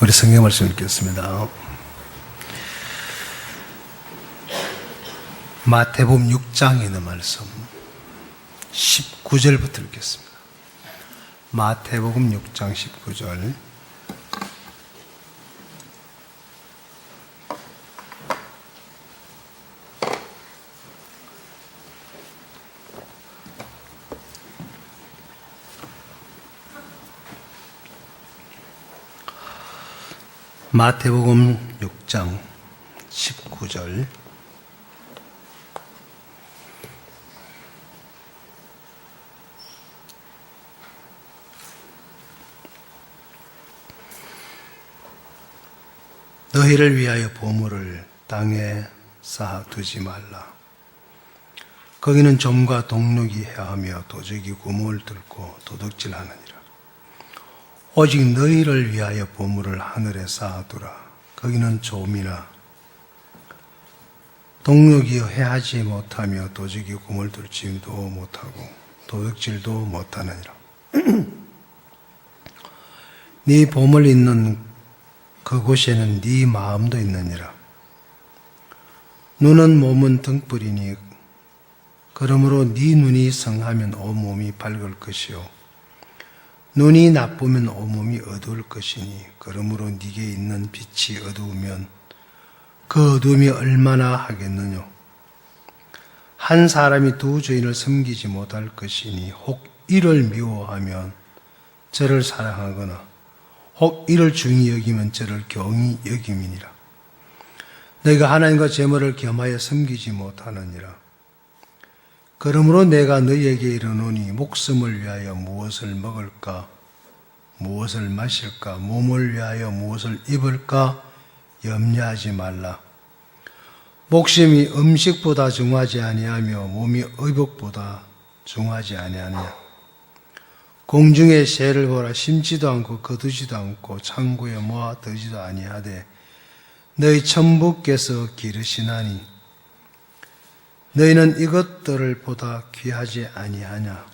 우리 성경 말씀 읽겠습니다. 마태복음 6장에 있는 말씀 19절부터 읽겠습니다. 마태복음 6장 19절. 마태복음 6장 19절. 너희를 위하여 보물을 땅에 쌓아두지 말라. 거기는 좀과 동록이 해하며 도적이 구멍을 뚫고 도둑질하느니라. 오직 너희를 위하여 보물을 하늘에 쌓아두라. 거기는 좀이나 동록이 해하지 못하며 도적이 구멍을 뚫지도 못하고 도둑질도 못하느니라. 네 보물 있는 그곳에는 네 마음도 있느니라. 눈은 몸은 등불이니 그러므로 네 눈이 성하면 온몸이 밝을 것이요 눈이 나쁘면 온몸이 어두울 것이니 그러므로 네게 있는 빛이 어두우면 그 어두움이 얼마나 하겠느냐. 한 사람이 두 주인을 섬기지 못할 것이니 혹 이를 미워하면 저를 사랑하거나 혹 이를 중히 여기면 저를 경히 여김이니라. 너희가 하나님과 제물을 겸하여 섬기지 못하느니라. 그러므로 내가 너희에게 이르노니 목숨을 위하여 무엇을 먹을까, 무엇을 마실까, 몸을 위하여 무엇을 입을까 염려하지 말라. 목숨이 음식보다 중하지 아니하며 몸이 의복보다 중하지 아니하느냐. 공중의 새를 보라. 심지도 않고 거두지도 않고 창고에 모아 두지도 아니하되 너희 천부께서 기르시나니 너희는 이것들을 보다 귀하지 아니하냐.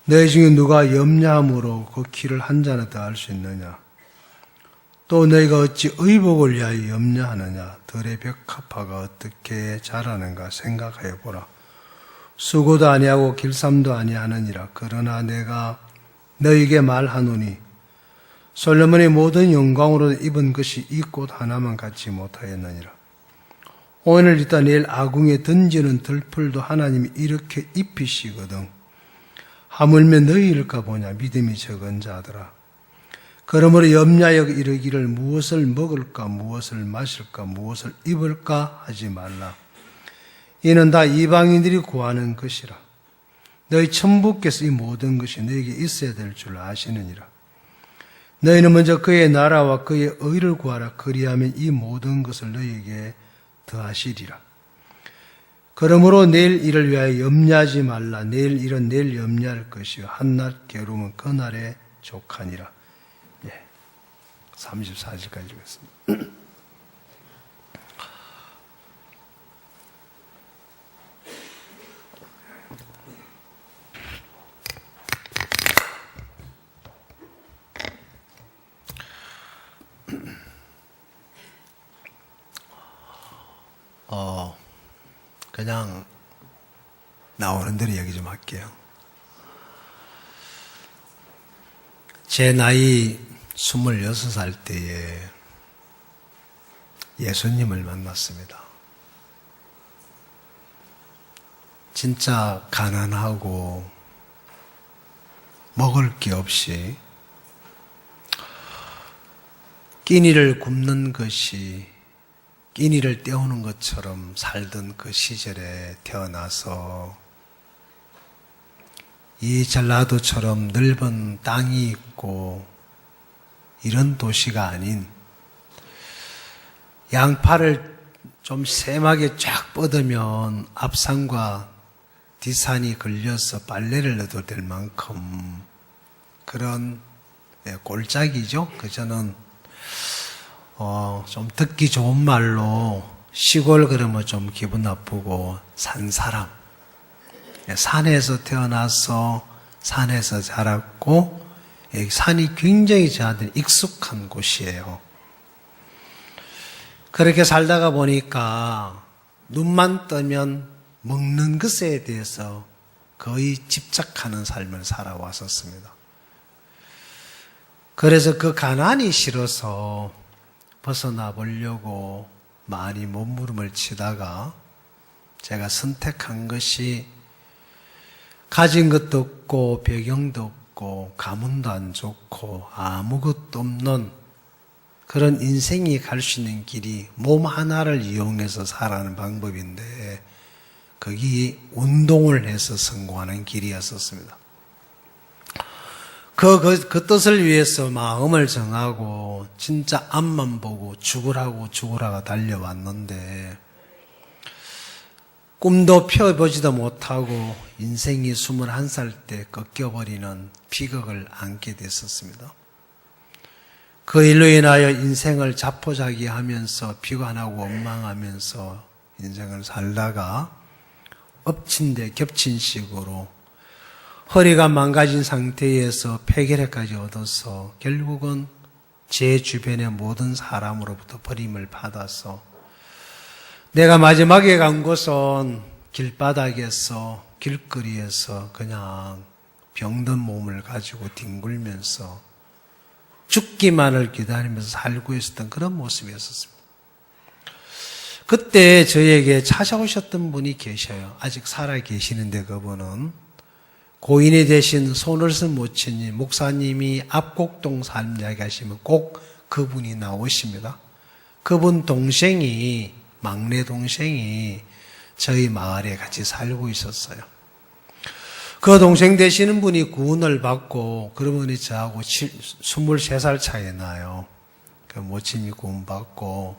너희 중에 누가 염려함으로 그 키를 한 자나 더할 수 있느냐. 또 너희가 어찌 의복을 위하여 염려하느냐. 들의 벽화파가 어떻게 자라는가 생각하여 보라. 수고도 아니하고 길쌈도 아니하느니라. 그러나 내가 너희에게 말하노니 솔로몬의 모든 영광으로 입은 것이 이 꽃 하나만 갖지 못하였느니라. 오늘 있다 내일 아궁에 던지는 들풀도 하나님이 이렇게 입히시거든. 하물며 너희일까 보냐. 믿음이 적은 자들아. 그러므로 염려하여 이르기를 무엇을 먹을까, 무엇을 마실까, 무엇을 입을까 하지 말라. 이는 다 이방인들이 구하는 것이라. 너희 천부께서 이 모든 것이 너희에게 있어야 될 줄 아시느니라. 너희는 먼저 그의 나라와 그의 의를 구하라. 그리하면 이 모든 것을 너희에게 더하시리라. 그러므로 내일 일을 위하여 염려하지 말라. 내일 일은 내일 염려할 것이요 한낱 괴로움은 그날에 족하니라. 34절까지 읽겠습니다. 그냥 나오는 대로 얘기 좀 할게요. 제 나이 26살 때에 예수님을 만났습니다. 진짜 가난하고 먹을 게 없이 끼니를 굽는 것이 끼니를 때우는 것처럼 살던 그 시절에 태어나서 이 전라도처럼 넓은 땅이 있고 이런 도시가 아닌 양파를 좀 세하게 쫙 뻗으면 앞산과 뒷산이 걸려서 빨래를 넣어도 될 만큼 그런 골짜기죠. 저는 좀 듣기 좋은 말로 시골 그러면 좀 기분 나쁘고 산 사람. 산에서 태어나서 산에서 자랐고 여기 산이 굉장히 저한테는 익숙한 곳이에요. 그렇게 살다가 보니까 눈만 뜨면 먹는 것에 대해서 거의 집착하는 삶을 살아왔었습니다. 그래서 그 가난이 싫어서 벗어나 보려고 많이 몸부림을 치다가 제가 선택한 것이 가진 것도 없고 배경도 없고 가문도 안 좋고 아무것도 없는 그런 인생이 갈 수 있는 길이 몸 하나를 이용해서 살아가는 방법인데 거기 운동을 해서 성공하는 길이었었습니다. 그 뜻을 위해서 마음을 정하고 진짜 앞만 보고 죽으라고 달려왔는데 꿈도 펴보지도 못하고 인생이 21살 때 꺾여버리는 비극을 안게 됐었습니다. 그 일로 인하여 인생을 자포자기하면서 비관하고 원망하면서 인생을 살다가 엎친 데 겹친 식으로 허리가 망가진 상태에서 폐결핵까지 얻어서 결국은 제 주변의 모든 사람으로부터 버림을 받아서 내가 마지막에 간 곳은 길바닥에서 길거리에서 그냥 병든 몸을 가지고 뒹굴면서 죽기만을 기다리면서 살고 있었던 그런 모습이었습니다. 그때 저에게 찾아오셨던 분이 계셔요. 아직 살아 계시는데 그분은 고인이 되신 손을선 모친님, 목사님이 압곡동 삶 이야기하시면 꼭 그분이 나오십니다. 그분 동생이, 막내 동생이 저희 마을에 같이 살고 있었어요. 그 동생 되시는 분이 구원을 받고 그러분이 저하고 23살 차이 나요. 그 모친이 구원받고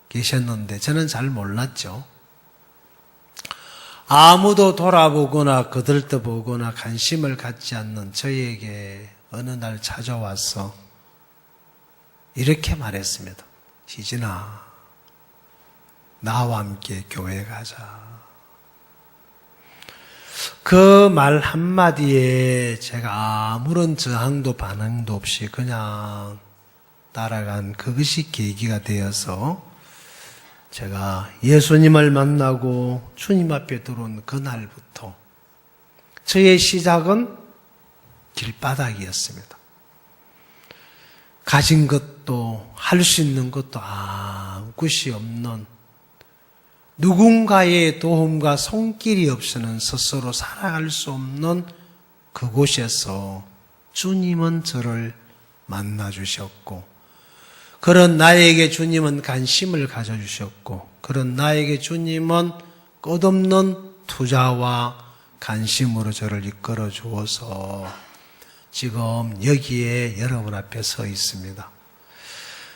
계셨는데 저는 잘 몰랐죠. 아무도 돌아보거나 거들떠보거나 관심을 갖지 않는 저에게 어느 날 찾아와서 이렇게 말했습니다. 희진아, 나와 함께 교회 가자. 그 말 한마디에 제가 아무런 저항도 반항도 없이 그냥 따라간 그것이 계기가 되어서 제가 예수님을 만나고 주님 앞에 들어온 그날부터 저의 시작은 길바닥이었습니다. 가진 것도 할 수 있는 것도 아무것이 없는 누군가의 도움과 손길이 없이는 스스로 살아갈 수 없는 그곳에서 주님은 저를 만나주셨고 그런 나에게 주님은 관심을 가져주셨고 그런 나에게 주님은 끝없는 투자와 관심으로 저를 이끌어 주어서 지금 여기에 여러분 앞에 서 있습니다.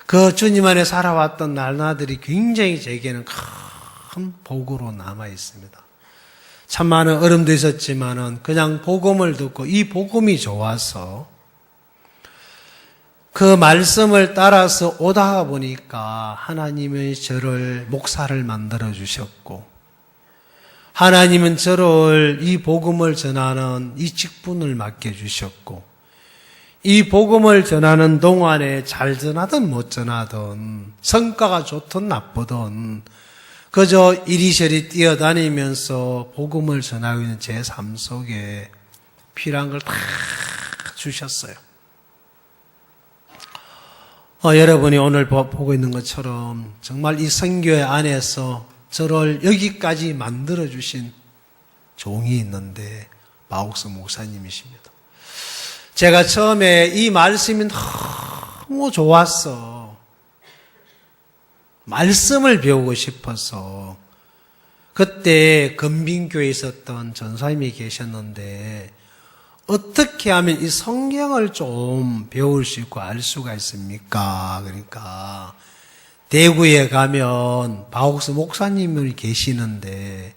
그 주님 안에 살아왔던 날들이 굉장히 제게는 큰 복으로 남아 있습니다. 참 많은 어려움도 있었지만은 그냥 복음을 듣고 이 복음이 좋아서 그 말씀을 따라서 오다가 보니까 하나님이 저를 목사를 만들어 주셨고 하나님은 저를 이 복음을 전하는 이 직분을 맡겨 주셨고 이 복음을 전하는 동안에 잘 전하든 못 전하든 성과가 좋든 나쁘든 그저 이리저리 뛰어다니면서 복음을 전하고 있는 제 삶 속에 필요한 걸 다 주셨어요. 여러분이 오늘 보고 있는 것처럼 정말 이 선교회 안에서 저를 여기까지 만들어주신 종이 있는데 마옥수 목사님이십니다. 제가 처음에 이 말씀이 너무 좋았어. 말씀을 배우고 싶어서 그때 건빈교회에 있었던 전사님이 계셨는데 어떻게 하면 이 성경을 좀 배울 수 있고 알 수가 있습니까? 그러니까 대구에 가면 바옥수 목사님이 계시는데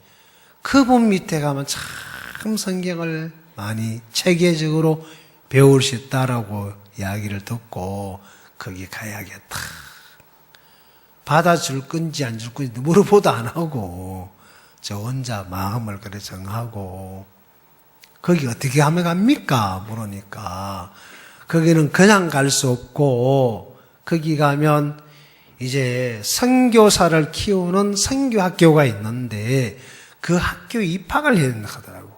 그분 밑에 가면 참 성경을 많이 체계적으로 배울 수 있다라고 이야기를 듣고 거기 가야겠다. 받아줄 건지 안 줄 건지 물어보도 안 하고 저 혼자 마음을 그래 정하고 거기 어떻게 하면 갑니까? 물으니까 거기는 그냥 갈 수 없고, 거기 가면 이제 선교사를 키우는 선교학교가 있는데 그 학교에 입학을 해야 된다 하더라고.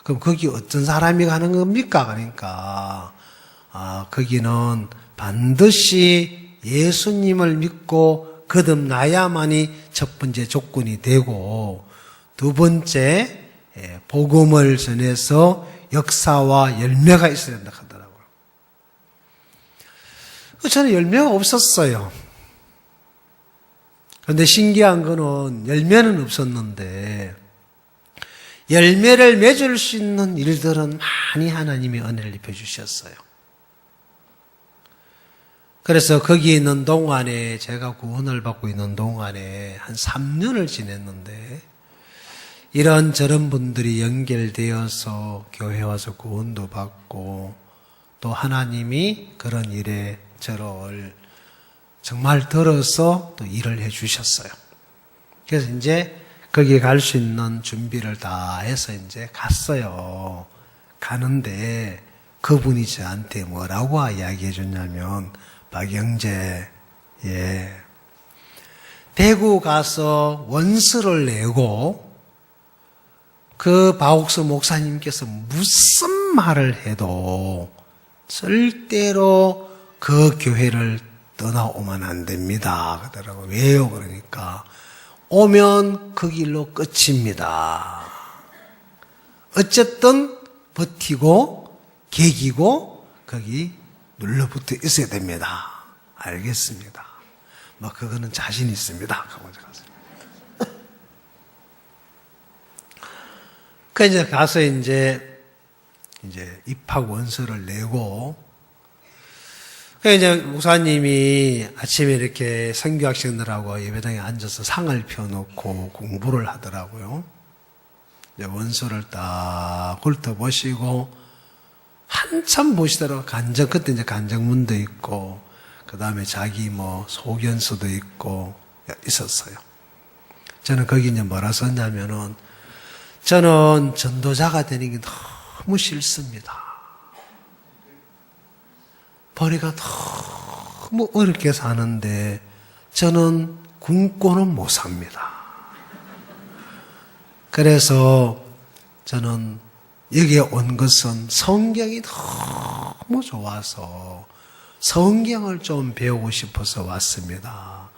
그럼 거기 어떤 사람이 가는 겁니까? 그러니까 거기는 반드시 예수님을 믿고 거듭나야만이 첫 번째 조건이 되고, 두 번째 복음을 전해서 역사와 열매가 있어야 된다 하더라고요. 저는 열매가 없었어요. 그런데 신기한 거는 열매는 없었는데 열매를 맺을 수 있는 일들은 많이 하나님이 은혜를 입혀주셨어요. 그래서 거기 있는 동안에, 제가 구원을 받고 있는 동안에 한 3년을 지냈는데 이런저런 분들이 연결되어서 교회 와서 구원도 받고, 또 하나님이 그런 일에 저를 정말 들어서 또 일을 해 주셨어요. 그래서 이제 거기 갈 수 있는 준비를 다 해서 이제 갔어요. 가는데 그분이 저한테 뭐라고 이야기해 줬냐면, 박영재, 대구 가서 원서를 내고 그 박옥수 목사님께서 무슨 말을 해도 절대로 그 교회를 떠나오면 안 됩니다. 그러더라고요. 왜요? 그러니까 오면 그 길로 끝입니다. 어쨌든 버티고 개기고 거기 눌러붙어 있어야 됩니다. 알겠습니다. 뭐 그거는 자신 있습니다. 그 이제 가서 이제 입학 원서를 내고, 그 이제 목사님이 아침에 이렇게 선교 학생들하고 예배당에 앉아서 상을 펴놓고 공부를 하더라고요. 이제 원서를 딱 훑어보시고 한참 보시더라고요. 그때 이제 간증문도 있고, 그 다음에 자기 소견서도 있고 있었어요. 저는 거기 이제 뭐라 썼냐면은, 저는 전도자가 되는 게 너무 싫습니다. 벌이가 너무 어렵게 사는데 저는 굶고는 못 삽니다. 그래서 저는 여기에 온 것은 성경이 너무 좋아서 성경을 좀 배우고 싶어서 왔습니다.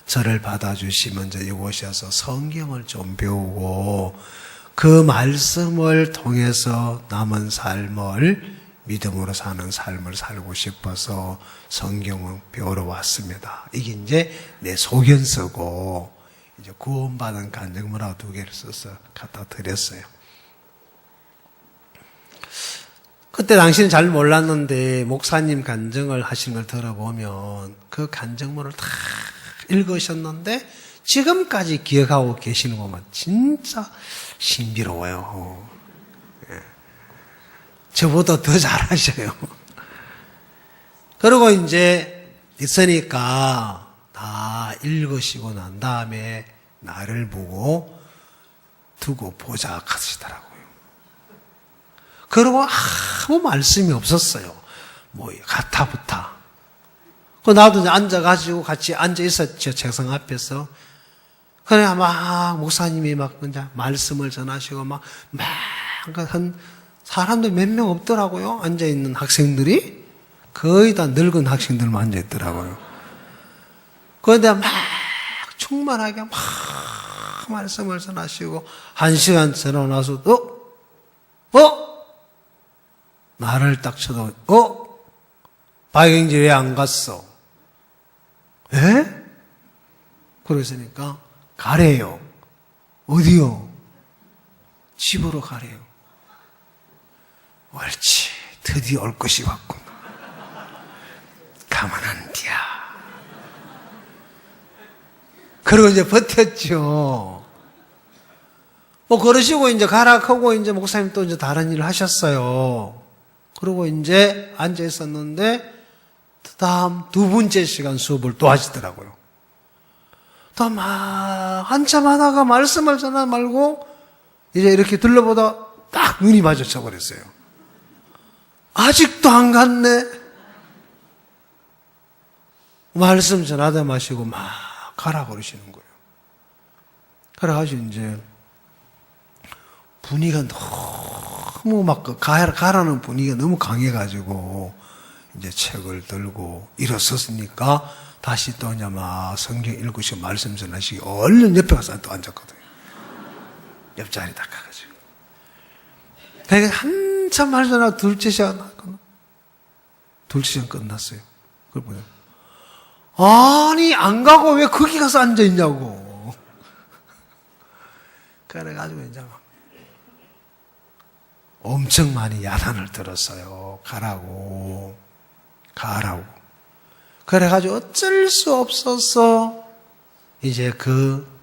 저를 받아주시면 이제 이곳에 와서 성경을 좀 배우고 그 말씀을 통해서 남은 삶을, 믿음으로 사는 삶을 살고 싶어서 성경을 배우러 왔습니다. 이게 이제 내 소견서고, 이제 구원받은 간증문하고 2개를 써서 갖다 드렸어요. 그때 당시는 잘 몰랐는데 목사님 간증을 하신 걸 들어보면 그 간증문을 다 읽으셨는데 지금까지 기억하고 계시는 거 보면 진짜 신비로워요. 저보다 더 잘하셔요. 그리고 이제 있으니까 다 읽으시고 난 다음에 나를 보고 두고 보자 하시더라고요. 그리고 아무 말씀이 없었어요. 가타부타. 나도 이제 앉아가지고 같이 앉아 있었죠. 책상 앞에서. 그래, 목사님이 이제 말씀을 전하시고 한 사람들 몇 명 없더라고요. 앉아있는 학생들이. 거의 다 늙은 학생들만 앉아있더라고요. 그런데 충만하게 말씀을 전하시고, 1시간 지나고 나서, 나를 딱 쳐다보고, 박영재 왜 안 갔어? 그러시니까, 가래요. 어디요? 집으로 가래요. 옳지, 드디어 올 것이 왔구나. 가만 안 뒤야. 그리고 이제 버텼죠. 그러시고 이제 가라 하고 이제 목사님 또 이제 다른 일을 하셨어요. 그리고 이제 앉아 있었는데, 다음 2번째 시간 수업을 또 하시더라고요. 또 한참 하다가 말씀을 전하 말고, 이제 이렇게 둘러보다 딱 눈이 마주쳐 버렸어요. 아직도 안 갔네? 말씀 전하다 마시고 막 가라고 그러시는 거예요. 그래가지고 이제 분위기가 너무 막 가라는 분위기가 너무 강해가지고 이제 책을 들고 일어섰으니까 다시 또 이제 막 성경 읽으시고 말씀 전하시고 얼른 옆에 가서 또 앉았거든요. 옆자리 닦아가지고. 그러니까 한참 말씀 전하고 둘째 시간 끝났어요. 그걸 보요. 아니 안 가고 왜 거기 가서 앉아 있냐고. 그래가지고 이제 막 엄청 많이 야단을 들었어요. 가라고. 그래가지고 어쩔 수 없어서 이제 그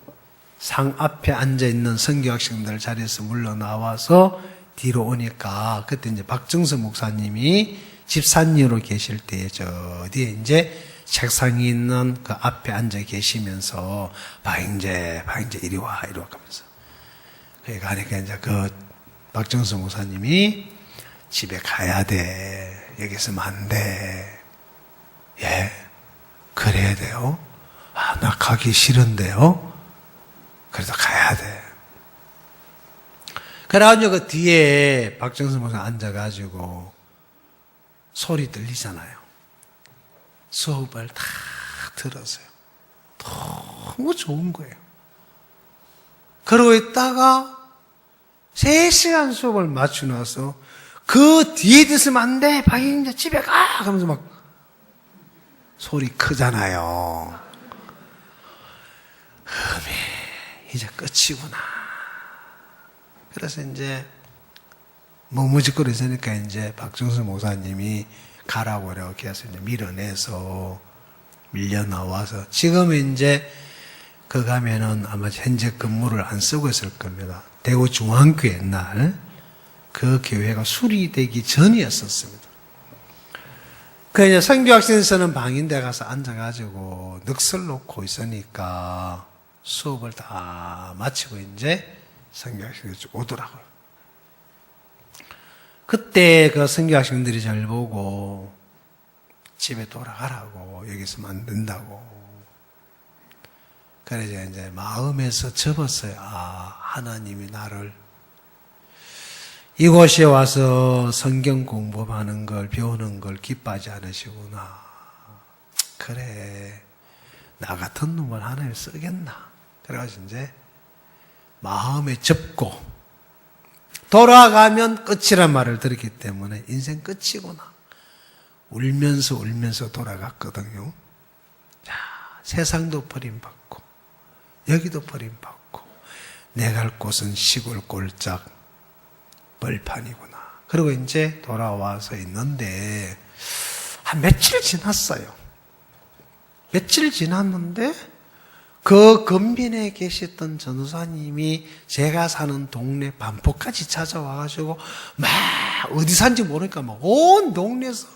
상 앞에 앉아있는 선교학생들 자리에서 물러나와서 뒤로 오니까 그때 이제 박정수 목사님이 집사님으로 계실 때에 저 뒤에 이제 책상이 있는 그 앞에 앉아 계시면서 박인재 이리 와 하면서 그러니까 이제 그 박정수 목사님이 집에 가야 돼. 여기 있으면 안 돼. 예? 그래야 돼요? 아, 나 가기 싫은데요? 그래도 가야 돼. 그래가지고 그 뒤에 박정수 목사 앉아가지고 소리 들리잖아요. 수업을 다 들었어요. 너무 좋은 거예요. 그러고 있다가 3시간 수업을 맞추고 나서 그 뒤에 있으면 안 돼. 박인재 집에 가. 하면서 막 소리 크잖아요. 이제 끝이구나. 그래서 이제 머무짓거리 있으니까 이제 박정수 목사님이 가라고 이렇게 해서 이제 밀어내서 밀려 나와서 지금은 이제 그 가면은 아마 현재 근무를 안 쓰고 있을 겁니다. 대구 중앙교회 옛날 그 교회가 수리되기 전이었었습니다. 그 이제 선교학생에서는 방인대 가서 앉아가지고 넋을 놓고 있으니까 수업을 다 마치고 이제 선교학생들이 오더라고요. 그때 그 선교학생들이 잘 보고 집에 돌아가라고 여기서 안 된다고. 그래서 이제 마음에서 접었어요. 아, 하나님이 나를 이곳에 와서 성경 공부하는 걸, 배우는 걸 기뻐하지 않으시구나. 그래, 나 같은 놈을 하나님 쓰겠나. 그래가지고 이제 마음에 접고 돌아가면 끝이란 말을 들었기 때문에 인생 끝이구나. 울면서 돌아갔거든요. 자, 세상도 버림받고 여기도 버림받고 내 갈 곳은 시골 꼴짝 벌판이구나. 그리고 이제 돌아와서 있는데 한 며칠 지났어요. 며칠 지났는데 그 건빈에 계셨던 전도사님이 제가 사는 동네 반포까지 찾아와가지고 막 어디 산지 모르니까 막 온 동네에서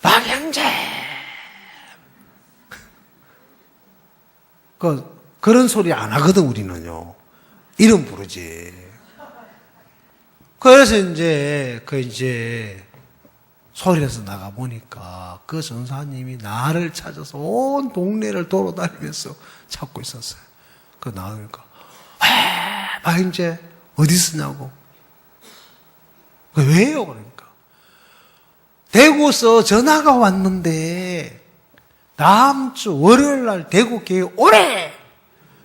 박영재 그런 소리 안 하거든 우리는요. 이름 부르지. 그래서 이제 소리에서 나가 보니까 그 전사님이 나를 찾아서 온 동네를 돌아다니면서 찾고 있었어요. 그 나오니까 박인재 어디 있었냐고. 왜요? 그러니까 대구서 전화가 왔는데 다음 주 월요일 날 대구 교회 오래.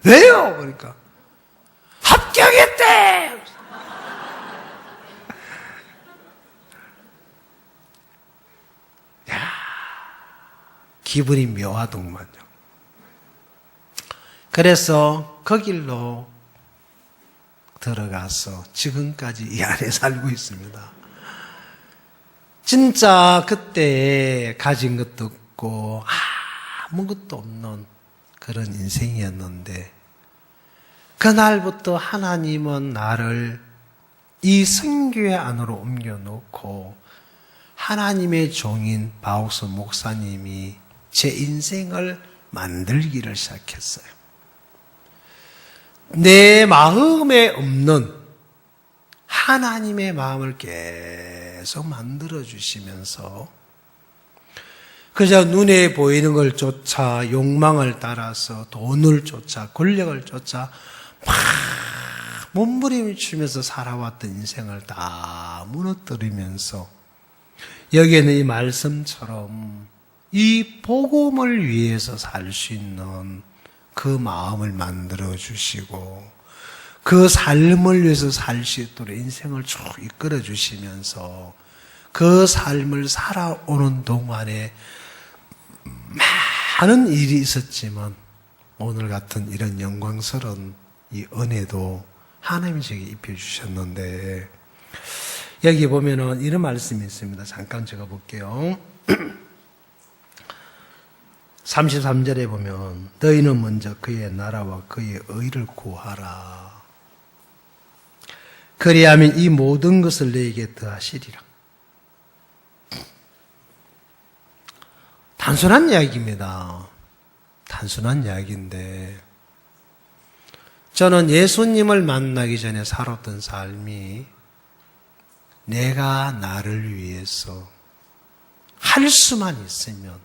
왜요? 그러니까 합격했대. 기분이 묘하더구만요. 그래서 그 길로 들어가서 지금까지 이 안에 살고 있습니다. 진짜 그때 가진 것도 없고 아무것도 없는 그런 인생이었는데 그날부터 하나님은 나를 이 선교회 안으로 옮겨놓고 하나님의 종인 바옥수 목사님이 제 인생을 만들기를 시작했어요. 내 마음에 없는 하나님의 마음을 계속 만들어 주시면서 그저 눈에 보이는 걸 쫓아 욕망을 따라서 돈을 쫓아 권력을 쫓아 막 몸부림치면서 살아왔던 인생을 다 무너뜨리면서 여기에는 이 말씀처럼 이 복음을 위해서 살 수 있는 그 마음을 만들어 주시고 그 삶을 위해서 살 수 있도록 인생을 쭉 이끌어 주시면서 그 삶을 살아오는 동안에 많은 일이 있었지만 오늘 같은 이런 영광스러운 이 은혜도 하나님이 제게 입혀주셨는데 여기 보면은 이런 말씀이 있습니다. 잠깐 제가 볼게요. 33절에 보면 너희는 먼저 그의 나라와 그의 의를 구하라. 그리하면 이 모든 것을 너희에게 더하시리라. 단순한 이야기입니다. 단순한 이야기인데 저는 예수님을 만나기 전에 살았던 삶이 내가 나를 위해서 할 수만 있으면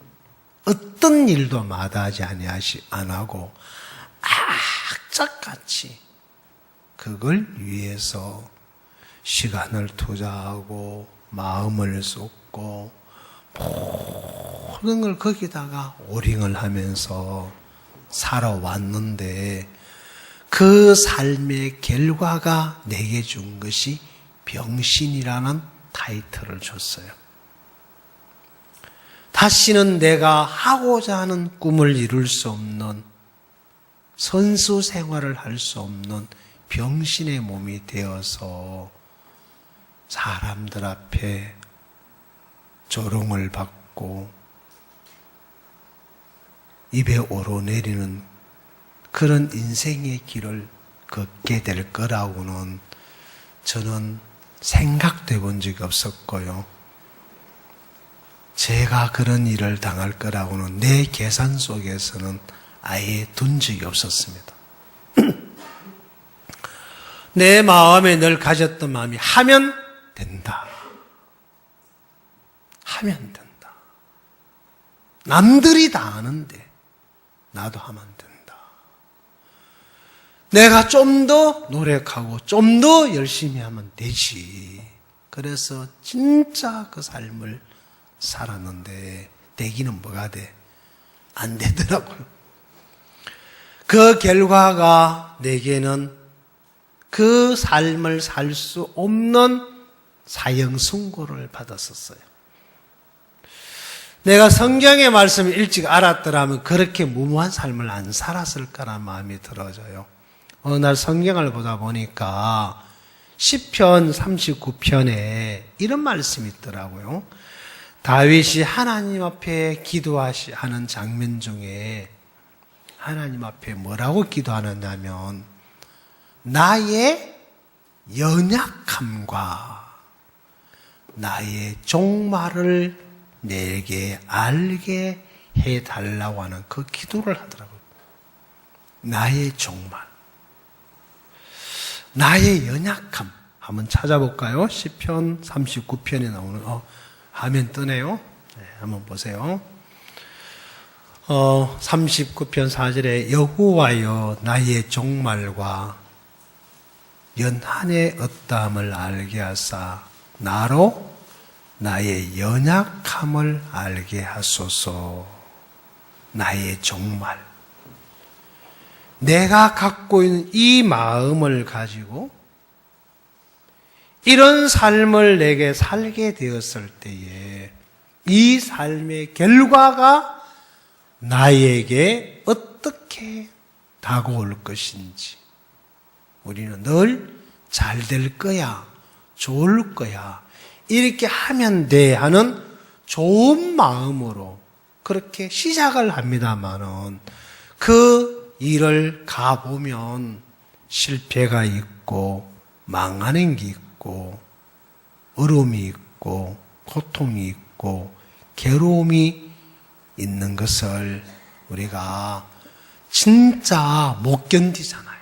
어떤 일도 마다하지 아니하고 악착같이 그걸 위해서 시간을 투자하고 마음을 쏟고 모든 걸 거기다가 오링을 하면서 살아왔는데 그 삶의 결과가 내게 준 것이 병신이라는 타이틀을 줬어요. 다시는 내가 하고자 하는 꿈을 이룰 수 없는 선수 생활을 할 수 없는 병신의 몸이 되어서 사람들 앞에 조롱을 받고 입에 오르내리는 그런 인생의 길을 걷게 될 거라고는 저는 생각도 해본 적이 없었고요. 제가 그런 일을 당할 거라고는 내 계산 속에서는 아예 둔 적이 없었습니다. 내 마음에 늘 가졌던 마음이 하면 된다. 하면 된다. 남들이 다 아는데 나도 하면 된다. 내가 좀 더 노력하고 좀 더 열심히 하면 되지. 그래서 진짜 그 삶을 살았는데 되기는 뭐가 돼? 안 되더라고요. 그 결과가 내게는 그 삶을 살 수 없는 사형 선고를 받았었어요. 내가 성경의 말씀을 일찍 알았더라면 그렇게 무모한 삶을 안 살았을 거란 마음이 들어져요. 어느 날 성경을 보다 보니까 시편 39편에 이런 말씀이 있더라고요. 다윗이 하나님 앞에 기도하는 장면 중에 하나님 앞에 뭐라고 기도하느냐면 나의 연약함과 나의 종말을 내게 알게 해달라고 하는 그 기도를 하더라고요. 나의 종말, 나의 연약함 한번 찾아볼까요? 시편 39편에 나오는 화면 뜨네요. 네, 한번 보세요. 39편 4절에 여호와여 나의 종말과 연한의 어떠함을 알게 하사 나로 나의 연약함을 알게 하소서. 나의 종말, 내가 갖고 있는 이 마음을 가지고 이런 삶을 내게 살게 되었을 때에 이 삶의 결과가 나에게 어떻게 다가올 것인지 우리는 늘 잘 될 거야, 좋을 거야, 이렇게 하면 돼 하는 좋은 마음으로 그렇게 시작을 합니다마는 그 일을 가보면 실패가 있고 망하는 게 있고 어려움이 있고 고통이 있고 괴로움이 있는 것을 우리가 진짜 못 견디잖아요.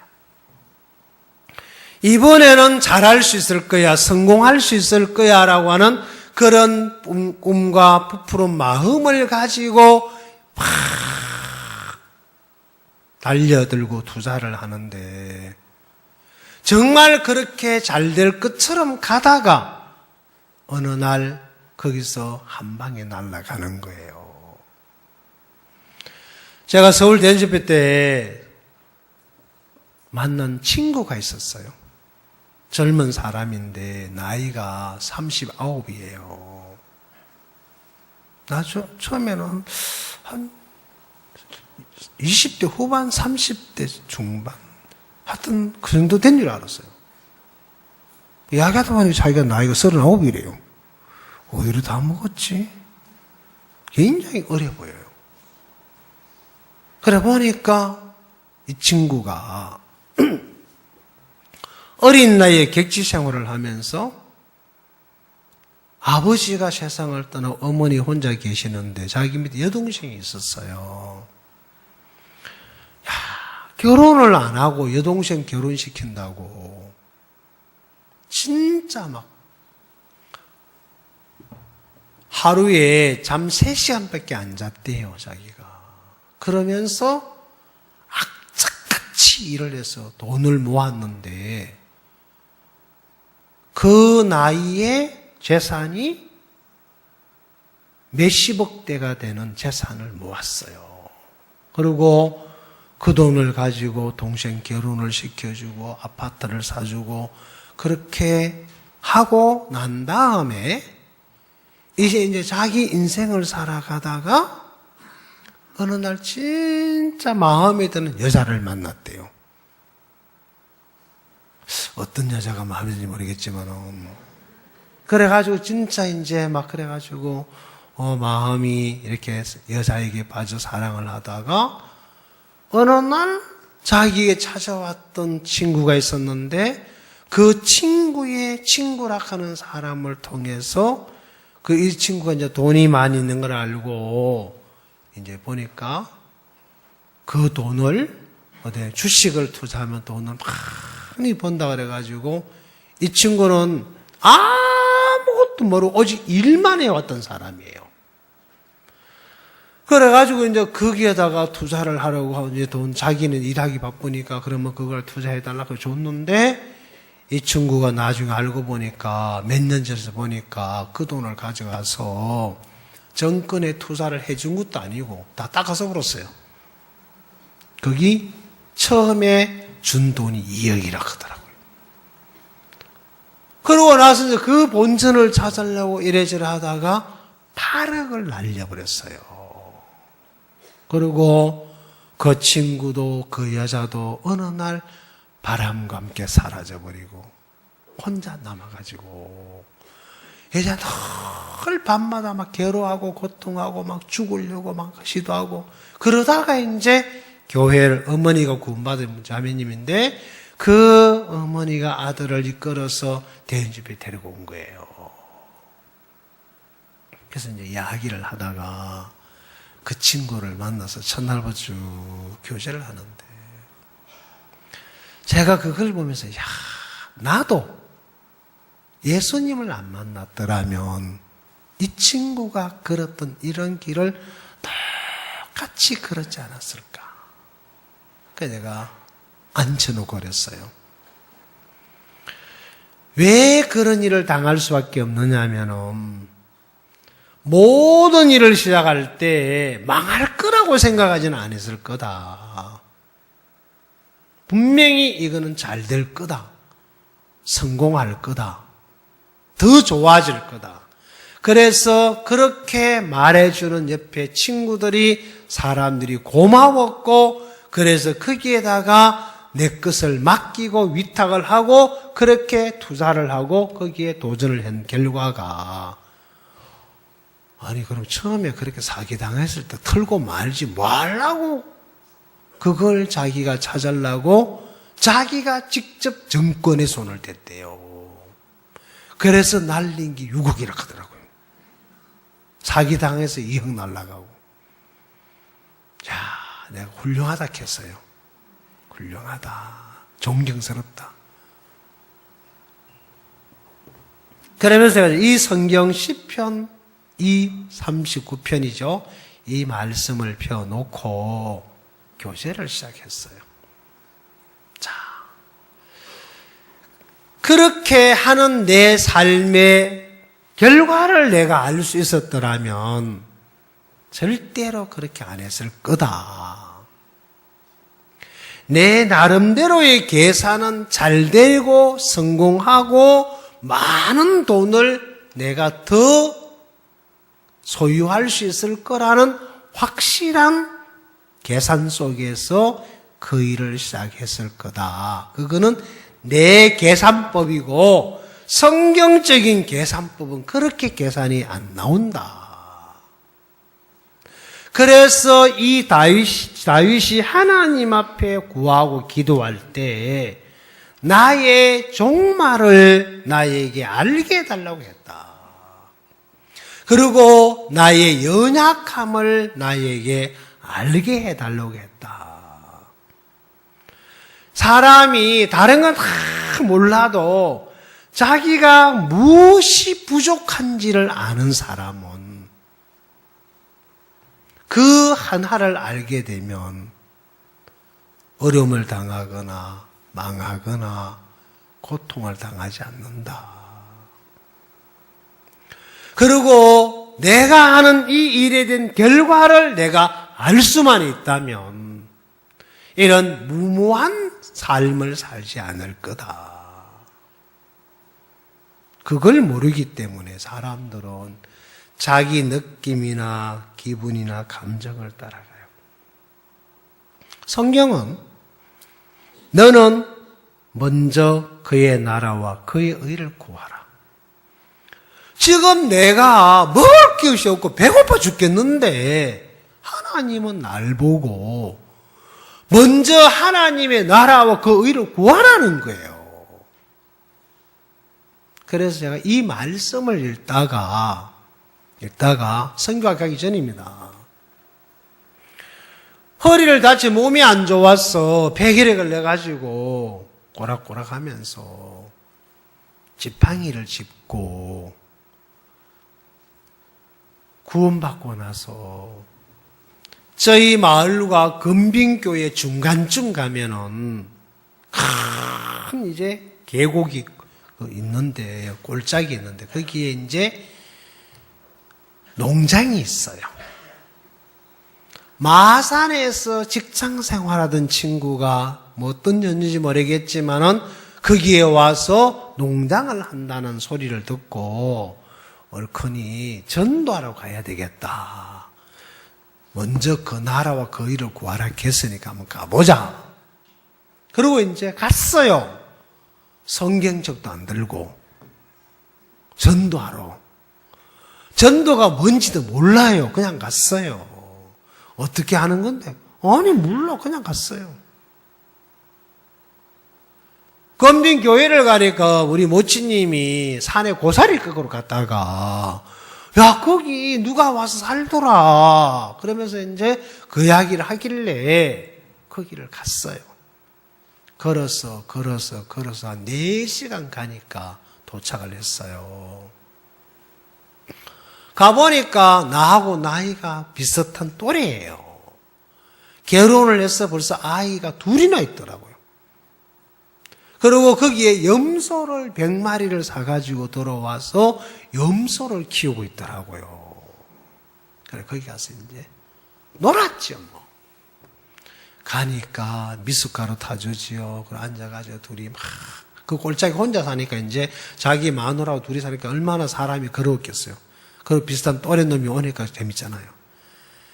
이번에는 잘할 수 있을 거야, 성공할 수 있을 거야 라고 하는 그런 꿈과 부풀은 마음을 가지고 막 달려들고 투자를 하는데 정말 그렇게 잘 될 것처럼 가다가 어느 날 거기서 한 방에 날아가는 거예요. 제가 서울 대연집회 때 만난 친구가 있었어요. 젊은 사람인데 나이가 39이에요. 나 처음에는 한 20대 후반, 30대 중반 하여튼 그 정도 된 줄 알았어요. 이야기하다 보니 자기가 나이가 39이래요. 어디로 다 먹었지? 굉장히 어려 보여요. 그래 보니까 이 친구가 어린 나이에 객지 생활을 하면서 아버지가 세상을 떠나 어머니 혼자 계시는데 자기 밑에 여동생이 있었어요. 야, 결혼을 안 하고 여동생 결혼시킨다고 진짜 막 하루에 잠 3시간밖에 안 잤대요, 자기가. 그러면서 악착같이 일을 해서 돈을 모았는데 그 나이에 재산이 몇십억 대가 되는 재산을 모았어요. 그리고 그 돈을 가지고 동생 결혼을 시켜주고 아파트를 사주고 그렇게 하고 난 다음에 이제 자기 인생을 살아가다가 어느 날 진짜 마음에 드는 여자를 만났대요. 어떤 여자가 마음에 드는지 모르겠지만은 그래가지고 진짜 이제 막 그래가지고 마음이 이렇게 여자에게 빠져 사랑을 하다가 어느 날 자기에게 찾아왔던 친구가 있었는데 그 친구의 친구라 하는 사람을 통해서 그 이 친구가 이제 돈이 많이 있는 걸 알고 이제 보니까 그 돈을 어디 주식을 투자하면 돈을 많이 번다 그래가지고 이 친구는 아무것도 모르고 오직 일만 해왔던 사람이에요. 그래가지고 이제 거기에다가 투자를 하려고 하고 이제 돈 자기는 일하기 바쁘니까 그러면 그걸 투자해달라고 줬는데 이 친구가 나중에 알고 보니까 몇 년 전에 보니까 그 돈을 가져가서 정권에 투자를 해준 것도 아니고 다 닦아서 버렸어요. 거기 처음에 준 돈이 2억이라 하더라고요. 그러고 나서 이제 그 본전을 찾으려고 이래저래 하다가 8억을 날려버렸어요. 그리고 그 친구도 그 여자도 어느 날 바람과 함께 사라져버리고 혼자 남아가지고 이제 늘 밤마다 막 괴로워하고 고통하고 막 죽으려고 막 시도하고 그러다가 이제 교회를 어머니가 구원받은 자매님인데 그 어머니가 아들을 이끌어서 대연집에 데리고 온 거예요. 그래서 이제 이야기를 하다가 그 친구를 만나서 첫날부터 교제를 하는데 제가 그걸 보면서 야, 나도 예수님을 안 만났더라면 이 친구가 걸었던 이런 길을 똑같이 걸었지 않았을까. 그래서 내가 앉혀놓고 그랬어요. 왜 그런 일을 당할 수밖에 없느냐 하면은 모든 일을 시작할 때 망할 거라고 생각하지는 않았을 거다. 분명히 이거는 잘 될 거다. 성공할 거다. 더 좋아질 거다. 그래서 그렇게 말해주는 옆에 친구들이 사람들이 고마웠고 그래서 거기에다가 내 것을 맡기고 위탁을 하고 그렇게 투자를 하고 거기에 도전을 한 결과가 아니 그럼 처음에 그렇게 사기당했을 때 털고 말지 뭐 하려고 그걸 자기가 찾으려고 자기가 직접 정권에 손을 댔대요. 그래서 날린 게 6억이라 하더라고요. 사기당해서 2억 날라가고. 자, 내가 훌륭하다 했어요. 훌륭하다. 존경스럽다. 그러면서 이 성경 시편 이 39편이죠. 이 말씀을 펴놓고 교제를 시작했어요. 자, 그렇게 하는 내 삶의 결과를 내가 알 수 있었더라면 절대로 그렇게 안 했을 거다. 내 나름대로의 계산은 잘 되고 성공하고 많은 돈을 내가 더 소유할 수 있을 거라는 확실한 계산 속에서 그 일을 시작했을 거다. 그거는 내 계산법이고 성경적인 계산법은 그렇게 계산이 안 나온다. 그래서 이 다윗이 하나님 앞에 구하고 기도할 때 나의 종말을 나에게 알게 해달라고 했다. 그리고 나의 연약함을 나에게 알게 해달라고 했다. 사람이 다른 건 다 몰라도 자기가 무엇이 부족한지를 아는 사람은 그 하나를 알게 되면 어려움을 당하거나 망하거나 고통을 당하지 않는다. 그리고 내가 하는 이 일에 대한 결과를 내가 알 수만 있다면 이런 무모한 삶을 살지 않을 거다. 그걸 모르기 때문에 사람들은 자기 느낌이나 기분이나 감정을 따라가요. 성경은 너는 먼저 그의 나라와 그의 의를 구하라. 지금 내가 먹을 것이 없고 배고파 죽겠는데 하나님은 날 보고 먼저 하나님의 나라와 그 의를 구하라는 거예요. 그래서 제가 이 말씀을 읽다가 선교학 가기 전입니다. 허리를 다쳐 몸이 안 좋았어. 폐결에 걸려가지고 꼬락꼬락하면서 지팡이를 짚고 구원받고 나서 저희 마을과 금빈교회 중간쯤 가면은 큰 이제 계곡이 있는데 골짜기 있는데 거기에 이제 농장이 있어요. 마산에서 직장 생활하던 친구가 뭐 어떤 연유인지 모르겠지만은 거기에 와서 농장을 한다는 소리를 듣고 얼큰이 전도하러 가야 되겠다. 먼저 그 나라와 그 일을 구하라 했으니까 한번 가보자. 그리고 이제 갔어요. 성경책도 안 들고 전도하러. 전도가 뭔지도 몰라요. 그냥 갔어요. 어떻게 하는 건데? 아니 몰라. 그냥 갔어요. 금빈교회를 가니까 우리 모치님이 산에 고사리 끄고 갔다가 야 거기 누가 와서 살더라. 그러면서 이제 그 이야기를 하길래 거기를 갔어요. 걸어서 한 4시간 가니까 도착을 했어요. 가보니까 나하고 나이가 비슷한 또래예요. 결혼을 해서 벌써 아이가 2이나 있더라고요. 그리고 거기에 염소를 100마리를 사가지고 들어와서 염소를 키우고 있더라고요. 그래 거기 가서 이제 놀았죠 뭐. 가니까 미숫가루 타주지요. 그리고 앉아가지고 둘이 막 그 골짜기 혼자 사니까 이제 자기 마누라하고 둘이 사니까 얼마나 사람이 괴로웠겠어요. 그 비슷한 또래 놈이 오니까 재밌잖아요.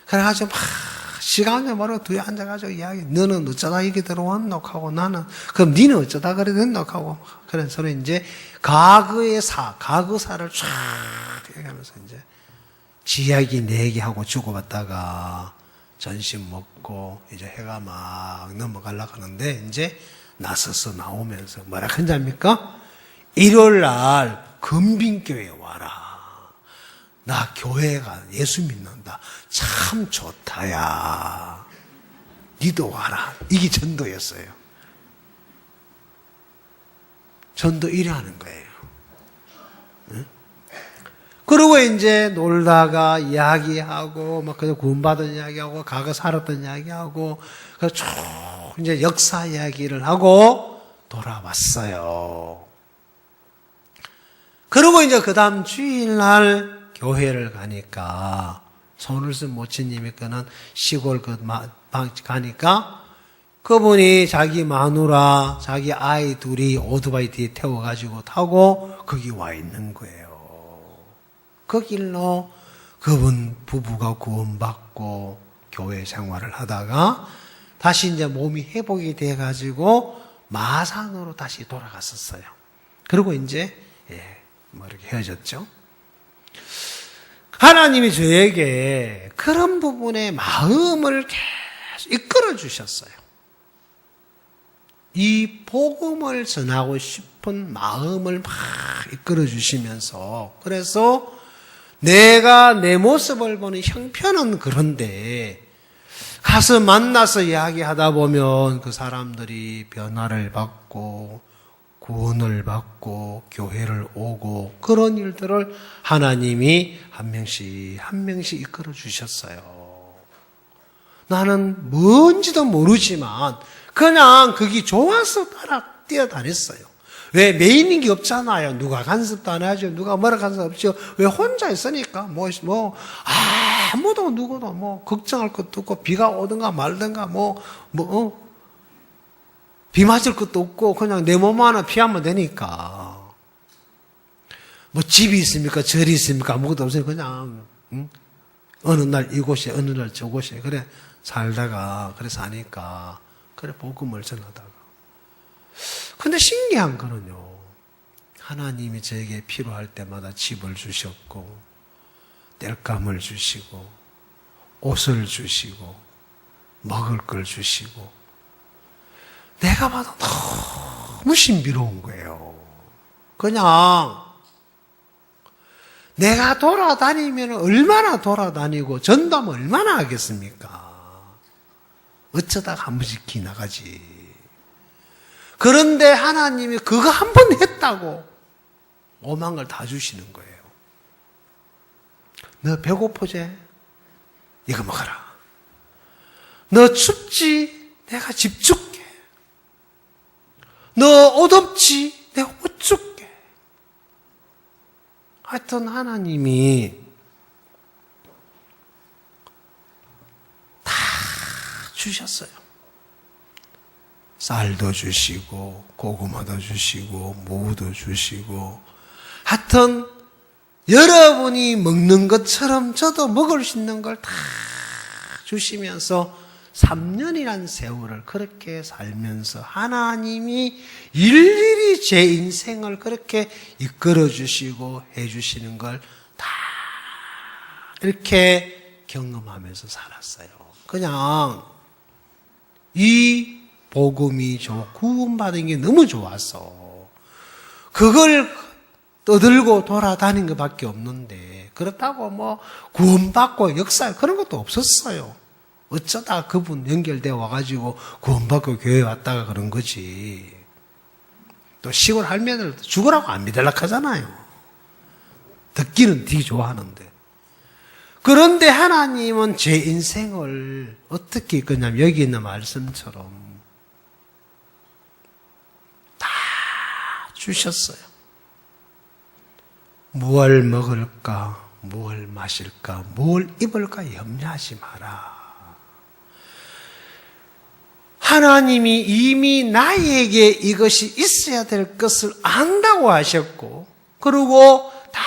그래가지고 막 시간 좀 모르고 둘이 앉아가지고 이야기. 너는 어쩌다 이게 들어왔노 하고 나는 그럼 니는 어쩌다 그래 됐노 하고 그래 서로 이제 과거사를 쫙 얘기하면서 이제 지 이야기 내 얘기하고 주고받다가 점심 먹고 이제 해가 막 넘어가려고 하는데 이제 나서서 나오면서 뭐라 한지 압니까? 일요일 날 금빈교회 와라. 나 교회가 예수 믿는다. 참 좋다야. 니도 와라. 이게 전도였어요. 전도 이래 하는 거예요. 응? 그리고 이제 놀다가 이야기하고, 막 그냥 구원받은 이야기하고, 과거 살았던 이야기하고, 그래서 쭉 이제 역사 이야기를 하고 돌아왔어요. 그리고 이제 그 다음 주일날 교회를 가니까, 손을 쓴 모친님이 그는 시골 방 가니까, 그분이 자기 마누라, 자기 아이 둘이 오토바이 뒤에 태워가지고 타고 거기 와 있는 거예요. 그 길로 그분 부부가 구원받고 교회 생활을 하다가 다시 이제 몸이 회복이 돼가지고 마산으로 다시 돌아갔었어요. 그리고 이제 뭐 이렇게 헤어졌죠. 하나님이 저에게 그런 부분에 마음을 계속 이끌어 주셨어요. 이 복음을 전하고 싶은 마음을 막 이끌어 주시면서, 그래서 내가 내 모습을 보는 형편은 그런데 가서 만나서 이야기하다 보면 그 사람들이 변화를 받고 구원을 받고 교회를 오고 그런 일들을 하나님이 한 명씩 한 명씩 이끌어 주셨어요. 나는 뭔지도 모르지만 그냥 그게 좋아서 뛰어다녔어요. 왜? 메인인 게 없잖아요. 누가 간섭도 안 하죠. 누가 뭐라 간섭 없죠. 왜? 혼자 있으니까 아무도 누구도 걱정할 것도 없고, 비가 오든가 말든가 비 맞을 것도 없고, 그냥 내 몸 하나 피하면 되니까. 집이 있습니까? 절이 있습니까? 아무것도 없으니까 그냥 어느 날 이곳에 어느 날 저곳에 그래 살다가 그래 사니까 그래 복음을 전하다가. 근데 신기한 거는요, 하나님이 저에게 필요할 때마다 집을 주셨고 땔감을 주시고 옷을 주시고 먹을 걸 주시고, 내가 봐도 너무 신비로운 거예요. 그냥 내가 돌아다니면 얼마나 돌아다니고 전도하면 얼마나 하겠습니까? 어쩌다가 한 번씩 기나가지. 그런데 하나님이 그거 한 번 했다고 오만 걸 다 주시는 거예요. 너 배고프지? 이거 먹어라. 너 춥지? 내가 집 줄게. 너 어둡지? 내가 옷 줄게. 하여튼 하나님이 다 주셨어요. 쌀도 주시고 고구마도 주시고 무도 주시고, 하여튼 여러분이 먹는 것처럼 저도 먹을 수 있는 걸 다 주시면서 3년이란 세월을 그렇게 살면서 하나님이 일일이 제 인생을 그렇게 이끌어 주시고 해 주시는 걸 다 이렇게 경험하면서 살았어요. 그냥 이 복음이 구원받은 게 너무 좋아서 그걸 떠들고 돌아다닌 것밖에 없는데, 그렇다고 구원받고 역사 그런 것도 없었어요. 어쩌다 그분 연결되어 와가지고 구원받고 교회에 왔다가 그런 거지. 또 시골 할매들 죽으라고 안 믿으려고 하잖아요. 듣기는 되게 좋아하는데. 그런데 하나님은 제 인생을 어떻게 이끌냐면 여기 있는 말씀처럼 다 주셨어요. 무엇을 먹을까, 무엇을 마실까, 무엇을 입을까 염려하지 마라. 하나님이 이미 나에게 이것이 있어야 될 것을 안다고 하셨고, 그리고 다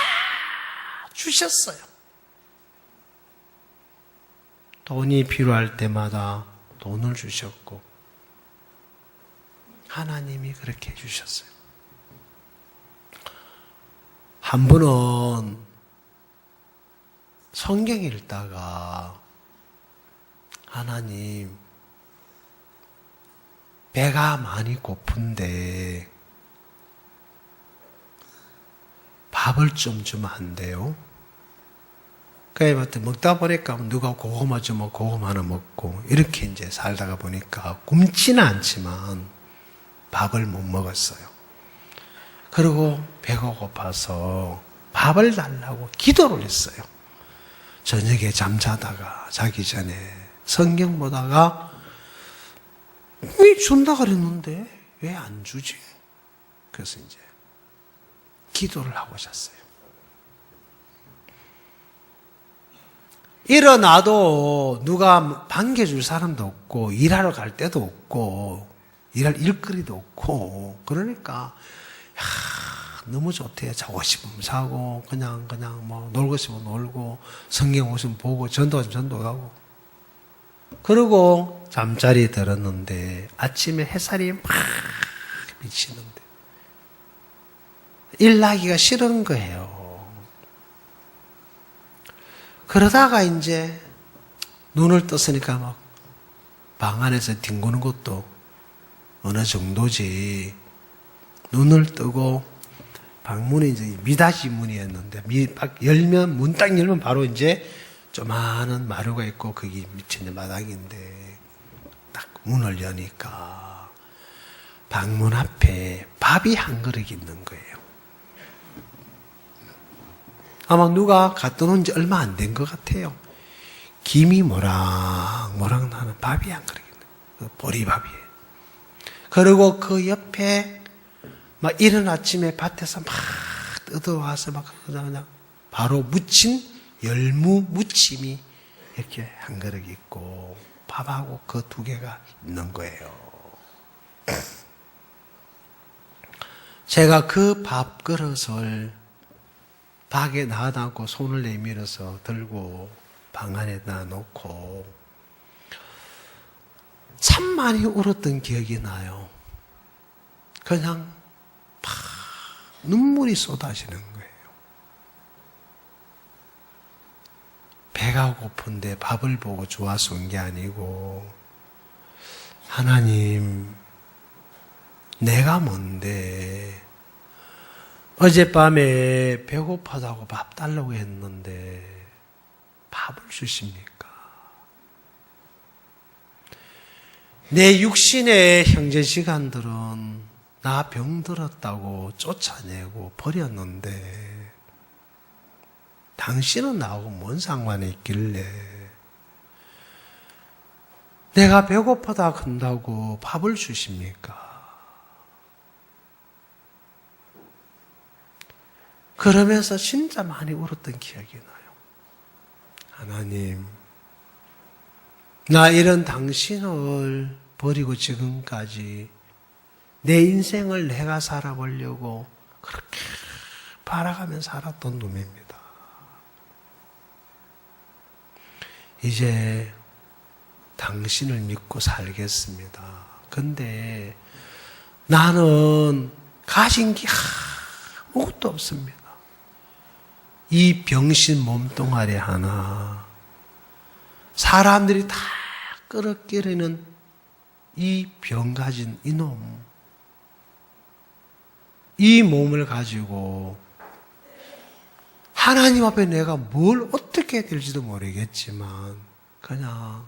주셨어요. 돈이 필요할 때마다 돈을 주셨고, 하나님이 그렇게 해주셨어요. 한 번은 성경 읽다가 하나님, 배가 많이 고픈데 밥을 좀 주면 안 돼요? 그래, 먹다 보니까 누가 고구마 주면 고구마 하나 먹고 이렇게 이제 살다가 보니까 굶지는 않지만 밥을 못 먹었어요. 그리고 배가 고파서 밥을 달라고 기도를 했어요. 저녁에 잠자다가 자기 전에 성경 보다가 왜 준다 그랬는데 왜 안 주지? 그래서 이제 기도를 하고 잤어요. 일어나도 누가 반겨줄 사람도 없고 일하러 갈 데도 없고 일할 일거리도 없고 그러니까 너무 좋대요. 자고 싶으면 자고 그냥 뭐 놀고 싶으면 놀고 성경 오시면 보고 전도 오시면 전도 가고 그러고 잠자리 들었는데 아침에 햇살이 막 비치는데 일 나기가 싫은 거예요. 그러다가 이제 눈을 떴으니까 막 방 안에서 뒹구는 것도 어느 정도지. 눈을 뜨고 방문이 이제 미닫이 문이었는데 문 딱 열면 바로 이제 조그마한 마루가 있고 거기 밑에 이제 마당인데 딱 문을 여니까 방문 앞에 밥이 한 그릇 있는 거예요. 아마 누가 갖다 놓은 지 얼마 안 된 것 같아요. 김이 모락모락 나는 밥이 한 그릇 있는 거예요. 보리밥이에요. 그리고 그 옆에 막 이른 아침에 밭에서 막 뜯어와서 막 그냥 바로 무친 열무 무침이 이렇게 한 그릇 있고 밥하고 그 두 개가 있는 거예요. 제가 그 밥그릇을 밖에 놔놓고 손을 내밀어서 들고 방 안에다 놓고 참 많이 울었던 기억이 나요. 그냥 막 눈물이 쏟아지는 거예요. 배가 고픈데 밥을 보고 좋아서 온 게 아니고 하나님 내가 뭔데 어젯밤에 배고파다고 밥 달라고 했는데 밥을 주십니까? 내 육신의 형제지간들은 나 병들었다고 쫓아내고 버렸는데 당신은 나하고 뭔 상관이 있길래 내가 배고프다 한다고 밥을 주십니까? 그러면서 진짜 많이 울었던 기억이 나요. 하나님, 나 이런 당신을 버리고 지금까지 내 인생을 내가 살아보려고 그렇게 바라가며 살았던 놈입니다. 이제 당신을 믿고 살겠습니다. 근데 나는 가진 게 아무것도 없습니다. 이 병신 몸뚱아리 하나, 사람들이 다 끌어끼리는 이 병 가진 이놈, 이 몸을 가지고 하나님 앞에 내가 뭘 어떻게 될지도 모르겠지만 그냥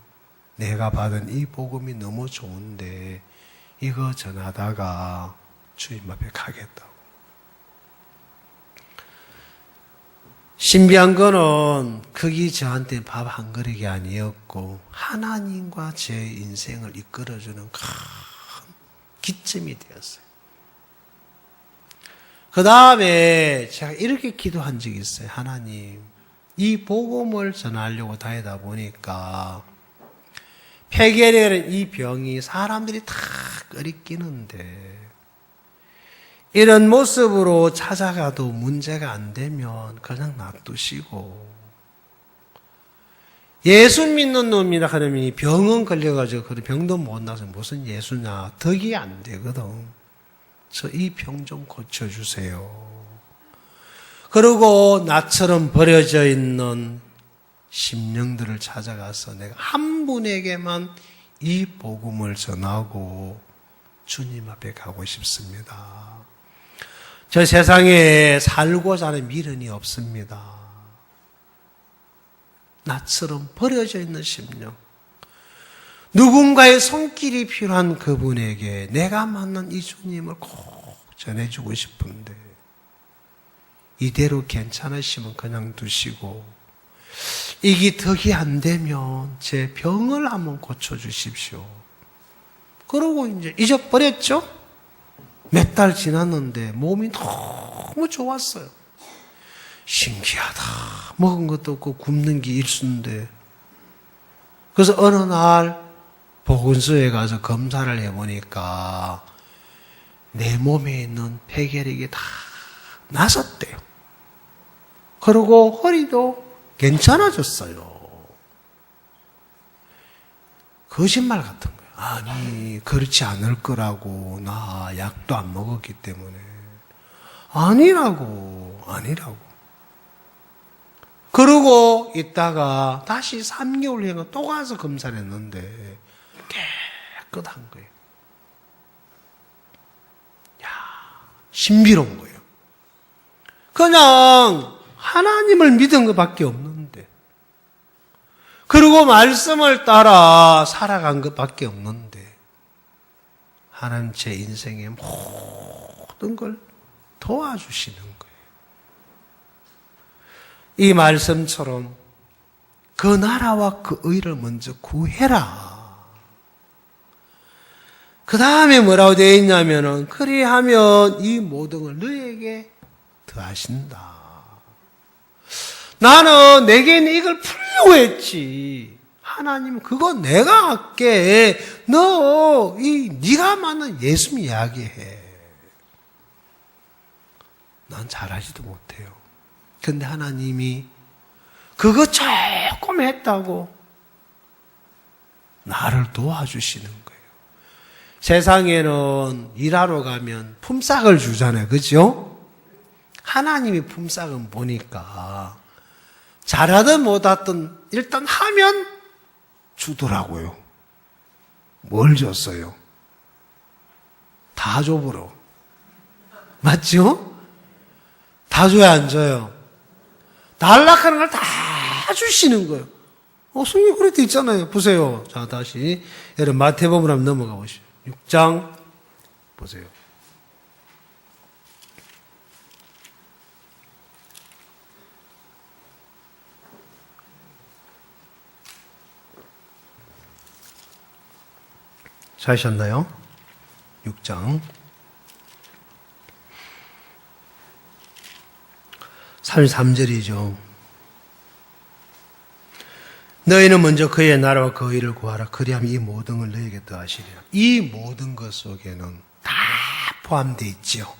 내가 받은 이 복음이 너무 좋은데 이거 전하다가 주님 앞에 가겠다고. 신비한 거는 그게 저한테 밥 한 그릇이 아니었고 하나님과 제 인생을 이끌어주는 큰 기점이 되었어요. 그 다음에 제가 이렇게 기도한 적이 있어요. 하나님, 이 복음을 전하려고 다니다 보니까 폐결이라는 이 병이 사람들이 다 끓이끼는데 이런 모습으로 찾아가도 문제가 안 되면 그냥 놔두시고 예수 믿는 놈이라 하면 병은 걸려가지고 그런 병도 못 나서 무슨 예수냐 덕이 안 되거든. 저 이 병 좀 고쳐주세요. 그리고 나처럼 버려져 있는 심령들을 찾아가서 내가 한 분에게만 이 복음을 전하고 주님 앞에 가고 싶습니다. 저 세상에 살고자 하는 미련이 없습니다. 나처럼 버려져 있는 심령, 누군가의 손길이 필요한 그분에게 내가 만난 이 주님을 꼭 전해주고 싶은데 이대로 괜찮으시면 그냥 두시고, 이게 덕이 안 되면 제 병을 한번 고쳐주십시오. 그러고 이제 잊어버렸죠? 몇 달 지났는데 몸이 너무 좋았어요. 신기하다. 먹은 것도 없고 굶는 게 일수인데. 그래서 어느 날 보건소에 가서 검사를 해보니까 내 몸에 있는 폐결핵이 다 나섰대요. 그리고 허리도 괜찮아졌어요. 거짓말 같은 거예요. 아니, 그렇지 않을 거라고. 나 약도 안 먹었기 때문에. 아니라고. 그러고 있다가 다시 3개월 후에 또 가서 검사를 했는데 깨끗한 거예요. 야, 신비로운 거예요. 그냥 하나님을 믿은 것밖에 없는데, 그리고 말씀을 따라 살아간 것밖에 없는데, 하나님 제 인생의 모든 걸 도와주시는 거예요. 이 말씀처럼 그 나라와 그 의를 먼저 구해라. 그 다음에 뭐라고 되어 있냐면은, 그리하면 이 모든 걸 너에게 더하신다. 나는 내게는 이걸 풀려고 했지. 하나님, 그거 내가 할게. 네가 맞는 예수 이야기해. 난 잘하지도 못해요. 근데 하나님이 그거 조금 했다고 나를 도와주시는 거예요. 세상에는 일하러 가면 품삯을 주잖아요. 그죠? 하나님이 품삯은 보니까 잘하든 못하든 일단 하면 주더라고요. 뭘 줬어요? 다 줘버려. 맞죠? 다 줘야 안 줘요? 달락하는 걸 다 주시는 거예요. 성경 그렇게 돼 있잖아요. 보세요. 자, 다시 여러분 마태복음으로 한번 넘어가 보시죠. 6장 보세요. 찾으셨나요? 6장 33절이죠. 너희는 먼저 그의 나라와 그 의를 구하라. 그리하면 이 모든 걸 너희에게 더하시리라. 이 모든 것 속에는 다 포함되어 있죠.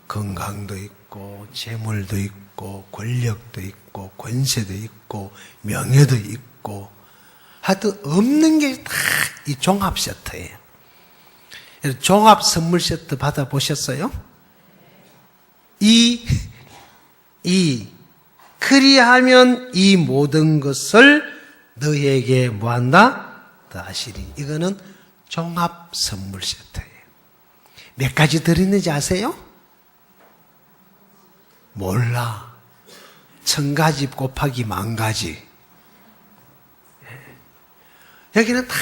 건강도 있고 재물도 있고 권력도 있고 권세도 있고 명예도 있고, 하여튼 없는 게 다 이 종합 세트예요. 종합 선물 세트 받아보셨어요? 그리하면 이 모든 것을 너희에게 뭐한다? 더하시리. 이거는 종합 선물 세트예요. 몇 가지 들었는지 아세요? 몰라. 1000가지 곱하기 10,000가지. 여기는 다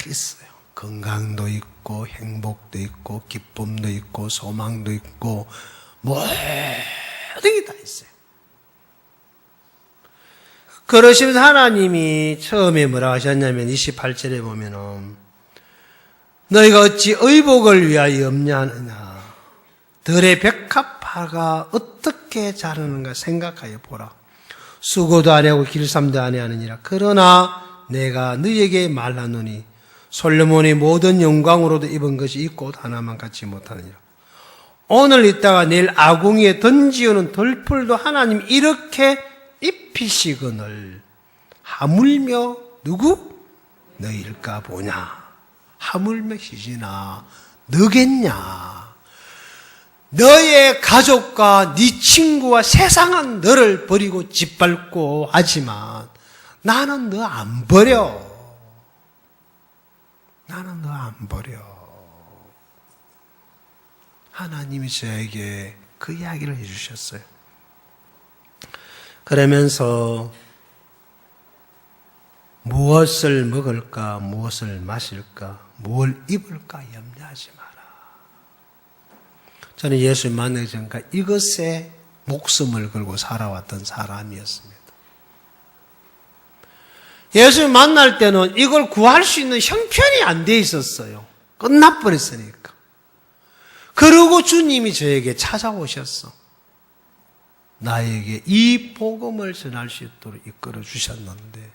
있어요. 건강도 있고 행복도 있고 기쁨도 있고 소망도 있고 모든 게 다 있어요. 그러시면서 하나님이 처음에 뭐라 하셨냐면 28절에 보면은 너희가 어찌 의복을 위하여 염려하느냐. 들의 백합화가 어떻게 자라는가 생각하여 보라. 수고도 안 하고 길쌈도 안 하느니라. 그러나 내가 너희에게 말하노니 솔로몬이 모든 영광으로도 입은 것이 이 꽃 하나만 갖지 못하느니라. 오늘 있다가 내일 아궁이에 던지우는 들풀도 하나님 이렇게 입히시거늘 하물며 누구? 너희일까 보냐. 하물며 시지나 너겠냐. 너의 가족과 네 친구와 세상은 너를 버리고 짓밟고 하지만 나는 너 안 버려. 나는 너 안 버려. 하나님이 저에게 그 이야기를 해주셨어요. 그러면서 무엇을 먹을까, 무엇을 마실까, 무엇을 입을까 염려하지 마라. 저는 예수님 만나기 전까지 이것에 목숨을 걸고 살아왔던 사람이었습니다. 예수 만날 때는 이걸 구할 수 있는 형편이 안 돼 있었어요. 끝나버렸으니까. 그러고 주님이 저에게 찾아오셨어. 나에게 이 복음을 전할 수 있도록 이끌어 주셨는데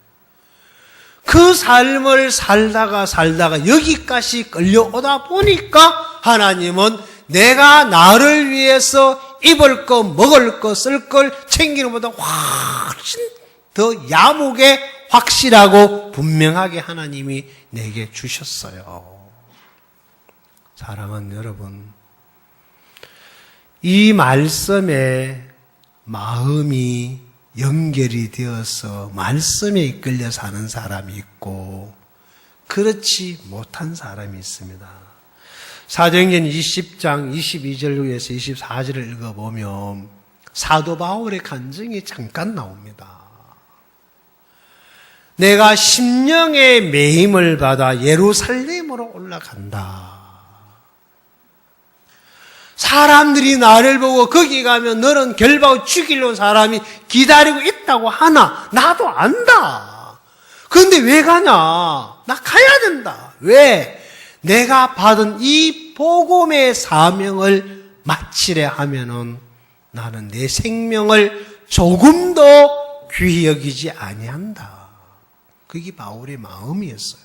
그 삶을 살다가 여기까지 끌려오다 보니까 하나님은 내가 나를 위해서 입을 거, 먹을 거, 쓸 걸 챙기는 것보다 훨씬 더 야무게 확실하고 분명하게 하나님이 내게 주셨어요. 사랑하는 여러분, 이 말씀에 마음이 연결이 되어서 말씀에 이끌려 사는 사람이 있고 그렇지 못한 사람이 있습니다. 사도행전 20장 22절에서 24절을 읽어보면 사도 바울의 간증이 잠깐 나옵니다. 내가 심령의 매임을 받아 예루살렘으로 올라간다. 사람들이 나를 보고 거기 가면 너는 결박을 죽이려 온 사람이 기다리고 있다고 하나 나도 안다. 그런데 왜 가냐? 나 가야 된다. 왜? 내가 받은 이 복음의 사명을 마치려 하면은 나는 내 생명을 조금도 귀히 여기지 아니한다. 그게 바울의 마음이었어요.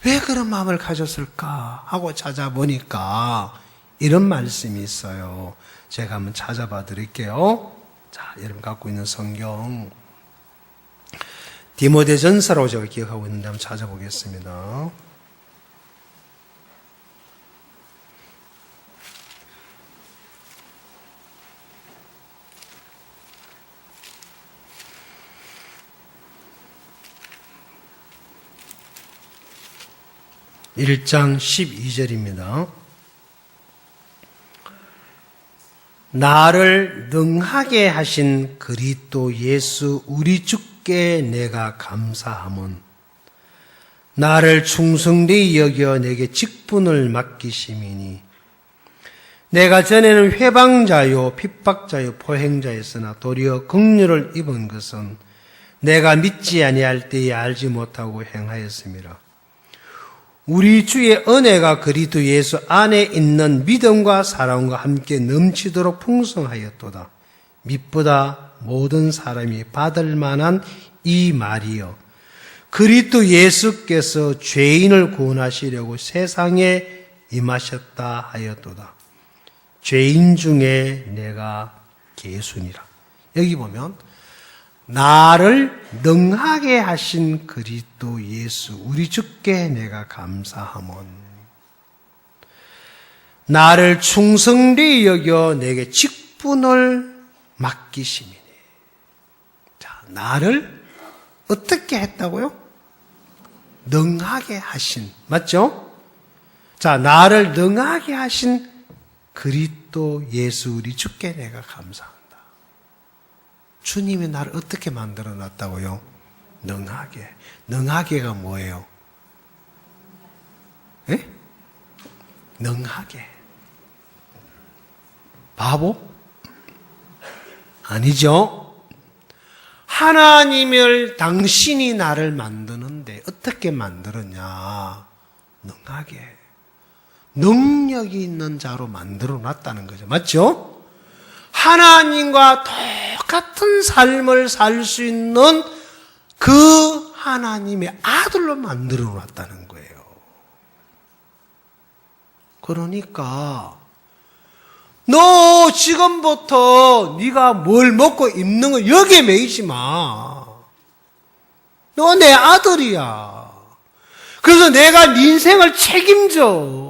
왜 그런 마음을 가졌을까 하고 찾아보니까 이런 말씀이 있어요. 제가 한번 찾아봐 드릴게요. 자, 여러분 갖고 있는 성경 디모데전서라고 제가 기억하고 있는데 한번 찾아보겠습니다. (1장 12절입니다) 나를 능하게 하신 그리스도 예수 우리 주께 내가 감사함은 나를 충성되이 여겨 내게 직분을 맡기심이니 내가 전에는 회방자요 핍박자요 포행자였으나 도리어 긍휼을 입은 것은 내가 믿지 아니할 때에 알지 못하고 행하였음이라. 우리 주의 은혜가 그리스도 예수 안에 있는 믿음과 사랑과 함께 넘치도록 풍성하였도다. mit보다 모든 사람이 받을 만한 이 말이여. 그리스도 예수께서 죄인을 구원하시려고 세상에 임하셨다 하였도다. 죄인 중에 내가 개순이라. 여기 보면 나를 능하게 하신 그리스도 예수 우리 주께 내가 감사함은 나를 충성되이 여겨 내게 직분을 맡기심이니. 자, 나를 어떻게 했다고요? 능하게 하신, 맞죠? 자, 나를 능하게 하신 그리스도 예수 우리 주께 내가 감사합니다. 주님이 나를 어떻게 만들어 놨다고요? 능하게. 능하게가 뭐예요? 예? 능하게. 바보? 아니죠. 하나님을 당신이 나를 만드는데 어떻게 만들었냐? 능하게. 능력이 있는 자로 만들어 놨다는 거죠. 맞죠? 하나님과 똑같은 삶을 살 수 있는 그 하나님의 아들로 만들어 놨다는 거예요. 그러니까 너 지금부터 네가 뭘 먹고 입는 거 여기에 매이지 마. 너 내 아들이야. 그래서 내가 네 인생을 책임져.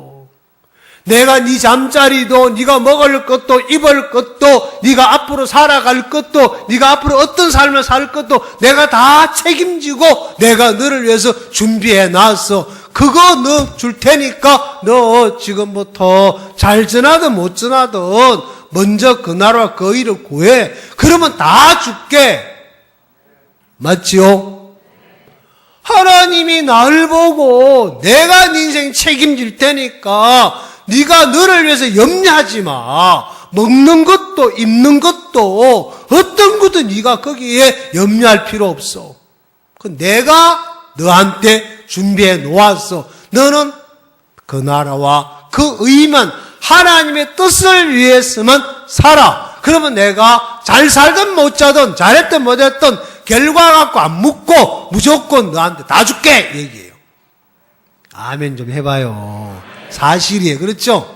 내가 네 잠자리도, 네가 먹을 것도, 입을 것도, 네가 앞으로 살아갈 것도, 네가 앞으로 어떤 삶을 살 것도 내가 다 책임지고 내가 너를 위해서 준비해 놨어. 그거 너 줄 테니까 너 지금부터 잘 전하든 못 전하든 먼저 그 나라와 그 일을 구해. 그러면 다 줄게. 맞지요? 하나님이 나를 보고 내가 네 인생 책임질 테니까 네가 너를 위해서 염려하지 마. 먹는 것도 입는 것도 것도 어떤 것도 네가 거기에 염려할 필요 없어. 그 내가 너한테 준비해 놓았어. 너는 그 나라와 그 의만 하나님의 뜻을 위해서만 살아. 그러면 내가 잘 살든 못 자든 잘했든 못했든 결과 갖고 안 묻고 무조건 너한테 다 줄게 얘기해요. 아멘 좀 해봐요. 사실이에요. 그렇죠?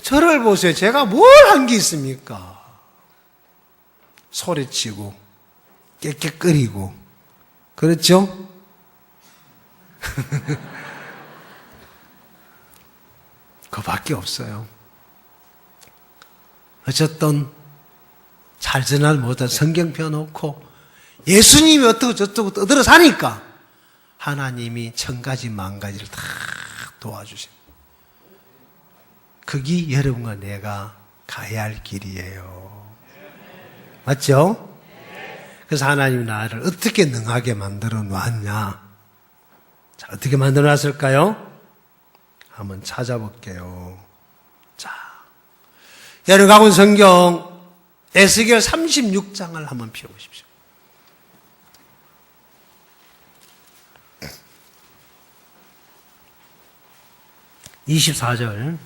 저를 보세요. 제가 뭘 한 게 있습니까? 소리치고 깨깨거리고 그렇죠? 그밖에 없어요. 어쨌든 잘 전할 못한 성경 펴놓고 예수님이 어떻고 저쩌고 떠들어 사니까 하나님이 천가지 만가지를 다 도와주십니다. 그게 여러분과 내가 가야 할 길이에요. 맞죠? 그래서 하나님이 나를 어떻게 능하게 만들어 놨냐? 자, 어떻게 만들어 놨을까요? 한번 찾아볼게요. 자, 여러분 갖고 있는 성경 에스겔 36장을 한번 펴보십시오. (24절)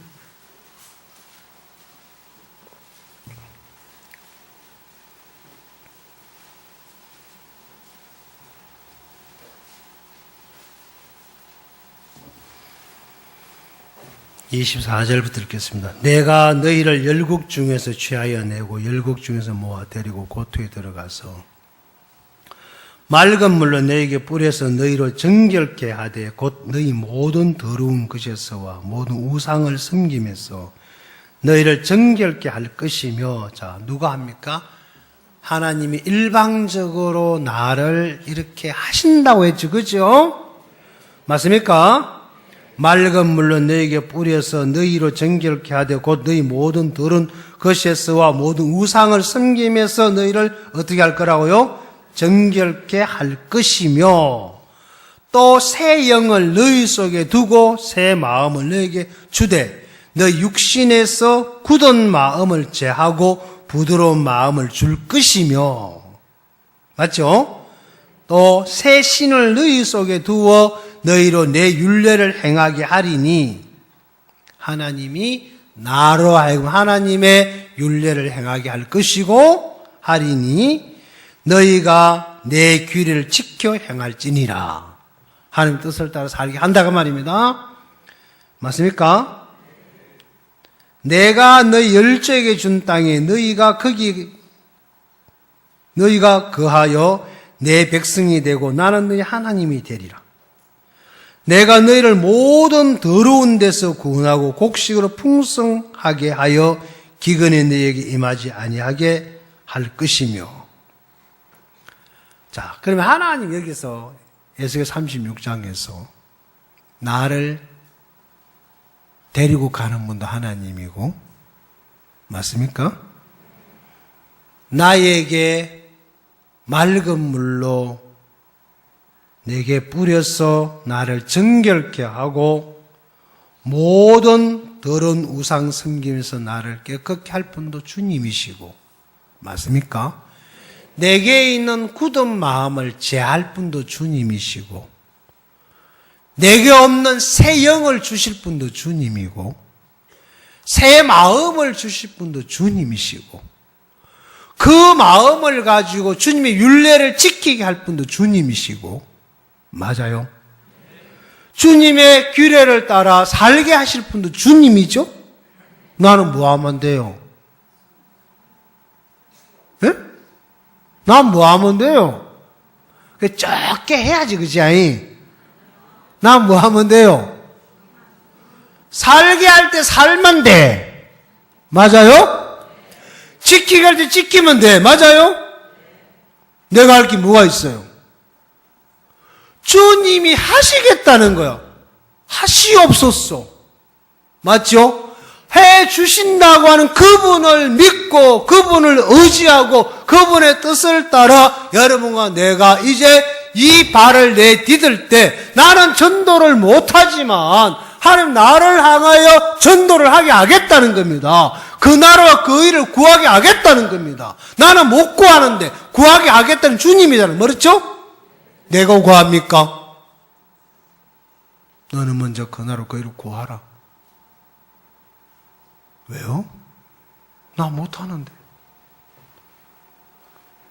(24절부터) 읽겠습니다. 내가 너희를 열국 중에서 취하여 내고 열국 중에서 모아 데리고 고토에 들어가서 맑은 물로 너희에게 뿌려서 너희로 정결케 하되 곧 너희 모든 더러운 것에서와 모든 우상을 섬김에서 너희를 정결케 할 것이며. 자, 누가 합니까? 하나님이 일방적으로 나를 이렇게 하신다고 했죠. 그죠? 맞습니까? 맑은 물로 너희에게 뿌려서 너희로 정결케 하되 곧 너희 모든 더러운 것에서와 모든 우상을 섬김에서 너희를 어떻게 할 거라고요? 정결케 할 것이며 또 새 영을 너희 속에 두고 새 마음을 너희에게 주되 너 육신에서 굳은 마음을 제하고 부드러운 마음을 줄 것이며. 맞죠? 또 새 신을 너희 속에 두어 너희로 내 율례를 행하게 하리니. 하나님이 나로 하여금 하나님의 율례를 행하게 할 것이고 하리니 너희가 내 규례를 지켜 행할지니라. 하나님 뜻을 따라 살게 한다고 말입니다. 맞습니까? 내가 너희 열조에게 준 땅에 너희가 거하여 내 백성이 되고 나는 너희 하나님이 되리라. 내가 너희를 모든 더러운 데서 구원하고 곡식으로 풍성하게 하여 기근에 너희에게 임하지 아니하게 할 것이며. 자, 그러면 하나님 여기서 에스겔 36장에서 나를 데리고 가는 분도 하나님이고, 맞습니까? 나에게 맑은 물로 내게 뿌려서 나를 정결케 하고 모든 더러운 우상 섬김에서 나를 깨끗게 할 분도 주님이시고, 맞습니까? 내게 있는 굳은 마음을 제할 분도 주님이시고, 내게 없는 새 영을 주실 분도 주님이고, 새 마음을 주실 분도 주님이시고, 그 마음을 가지고 주님의 율례를 지키게 할 분도 주님이시고, 맞아요? 주님의 규례를 따라 살게 하실 분도 주님이죠? 나는 뭐 하면 돼요? 예? 난 뭐 하면 돼요? 적게 해야지, 그치? 난 뭐 하면 돼요? 살게 할 때 살면 돼. 맞아요? 지키게 할 때 지키면 돼. 맞아요? 내가 할 게 뭐가 있어요? 주님이 하시겠다는 거야. 하시옵소서. 맞죠? 해 주신다고 하는 그분을 믿고 그분을 의지하고 그분의 뜻을 따라 여러분과 내가 이제 이 발을 내디딜 때 나는 전도를 못하지만 하나님 나를 향하여 전도를 하게 하겠다는 겁니다. 그 나라와 그 의를 구하게 하겠다는 겁니다. 나는 못 구하는데 구하게 하겠다는 주님이잖아요. 그렇죠? 내가 구합니까? 너는 먼저 그 나라와 그 의를 구하라. 왜요? 나 못하는데.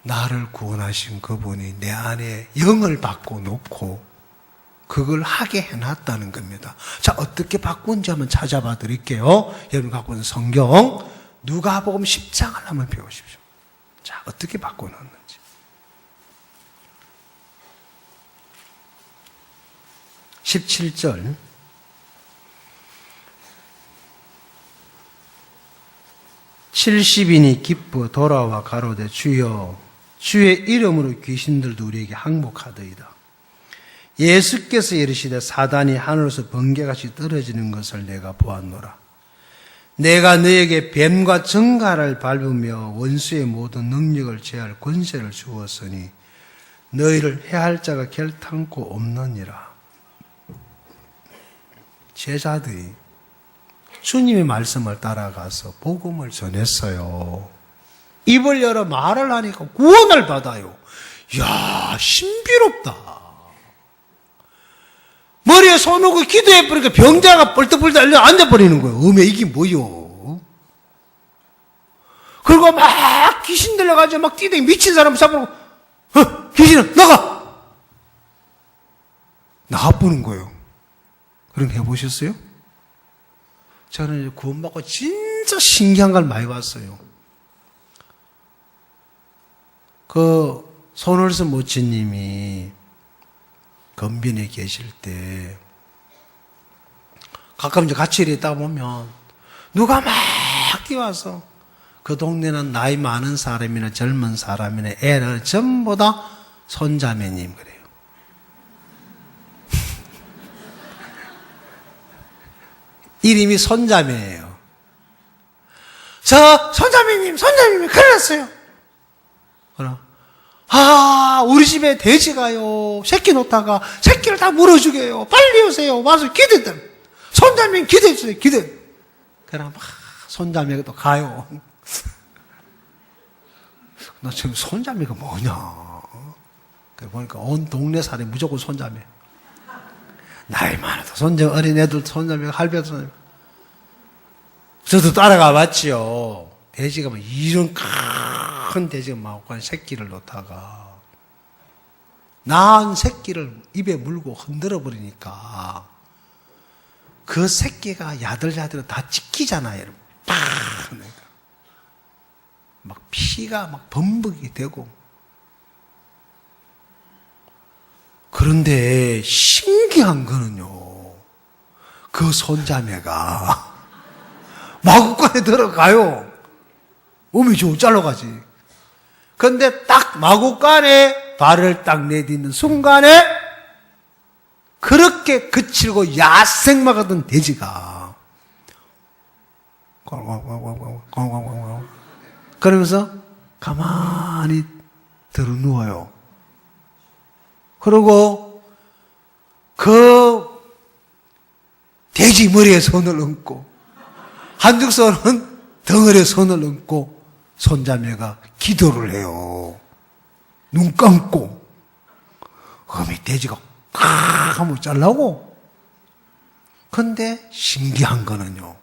나를 구원하신 그분이 내 안에 영을 바꿔 놓고 그걸 하게 해놨다는 겁니다. 자, 어떻게 바꾼지 한번 찾아봐 드릴게요. 여러분 갖고 있는 성경 누가복음 10장을 한번 배우십시오. 자, 어떻게 바꿔놨는지. 17절. 칠십인이 기뻐 돌아와 가로되 주여 주의 이름으로 귀신들도 우리에게 항복하더이다. 예수께서 이르시되 사단이 하늘에서 번개같이 떨어지는 것을 내가 보았노라. 내가 너에게 뱀과 정갈을 밟으며 원수의 모든 능력을 제할 권세를 주었으니 너희를 해할 자가 결탄코 없느니라. 제자들이 주님의 말씀을 따라가서 복음을 전했어요. 입을 열어 말을 하니까 구원을 받아요. 이야, 신비롭다. 머리에 손 얹고 기도해버리니까 병자가 벌떡벌떡 앉아버리는 거예요. 어메, 이게 뭐요? 그리고 막 귀신 들려가지고 막 뛰댕이 미친 사람 잡으라고, 귀신아, 나가! 나가보는 거예요. 그런 거 해보셨어요? 저는 구원받고 진짜 신기한 걸 많이 봤어요. 그 손월수 모치님이 건빈에 계실 때 가끔 이제 같이 있다 보면 누가 막 뛰어와서 그 동네는 나이 많은 사람이나 젊은 사람이나 애는 전부 다 손자매님 그래요. 이름이 손자매예요. 저 손자매님 큰일 났어요. 그럼 우리 집에 돼지가요 새끼 놓다가 새끼를 다 물어주게요. 빨리 오세요. 와서 기대들. 손자매님 기대주세요. 기대. 그럼 막 손자매가 또 가요. 나 지금 손자매가 뭐냐? 그래 보니까 온 동네 사람이 무조건 손자매. 나이 많아도 손자 어린 애들 손자매가 할배도 손자매. 저도 따라가 봤지요. 돼지가 막 이런 큰 돼지가 막 새끼를 놓다가 낳은 새끼를 입에 물고 흔들어 버리니까 그 새끼가 야들야들 다 찍히잖아요. 여러분. 팍! 막 피가 막 범벅이 되고. 그런데 신기한 거는요, 그 손자매가 마구간에 들어가요. 몸이 좀 잘라가지. 근데 딱 마구간에 발을 딱 내딛는 순간에 그렇게 거칠고 야생마가던 돼지가 그러면서 가만히 들어 누워요. 그리고 그 돼지 머리에 손을 얹고 한쪽 손은 덩어리에 손을 얹고 손자매가 기도를 해요. 눈 감고. 그러면 돼지가 꽉 한번 잘라고. 근데 신기한 거는요,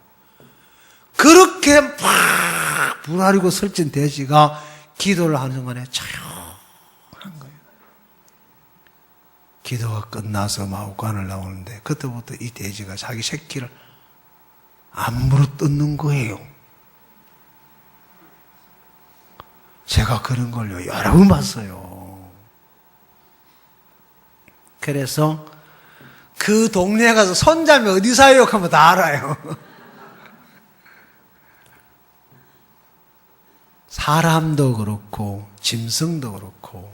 그렇게 막 불아리고 설친 돼지가 기도를 하는 순간에 조용한 거예요. 기도가 끝나서 마구간을 나오는데 그때부터 이 돼지가 자기 새끼를 안무로 뜯는 거예요. 제가 그런 걸요 여러 번 봤어요. 그래서 그 동네에 가서 손자매 어디 사요? 하면 다 알아요. 사람도 그렇고 짐승도 그렇고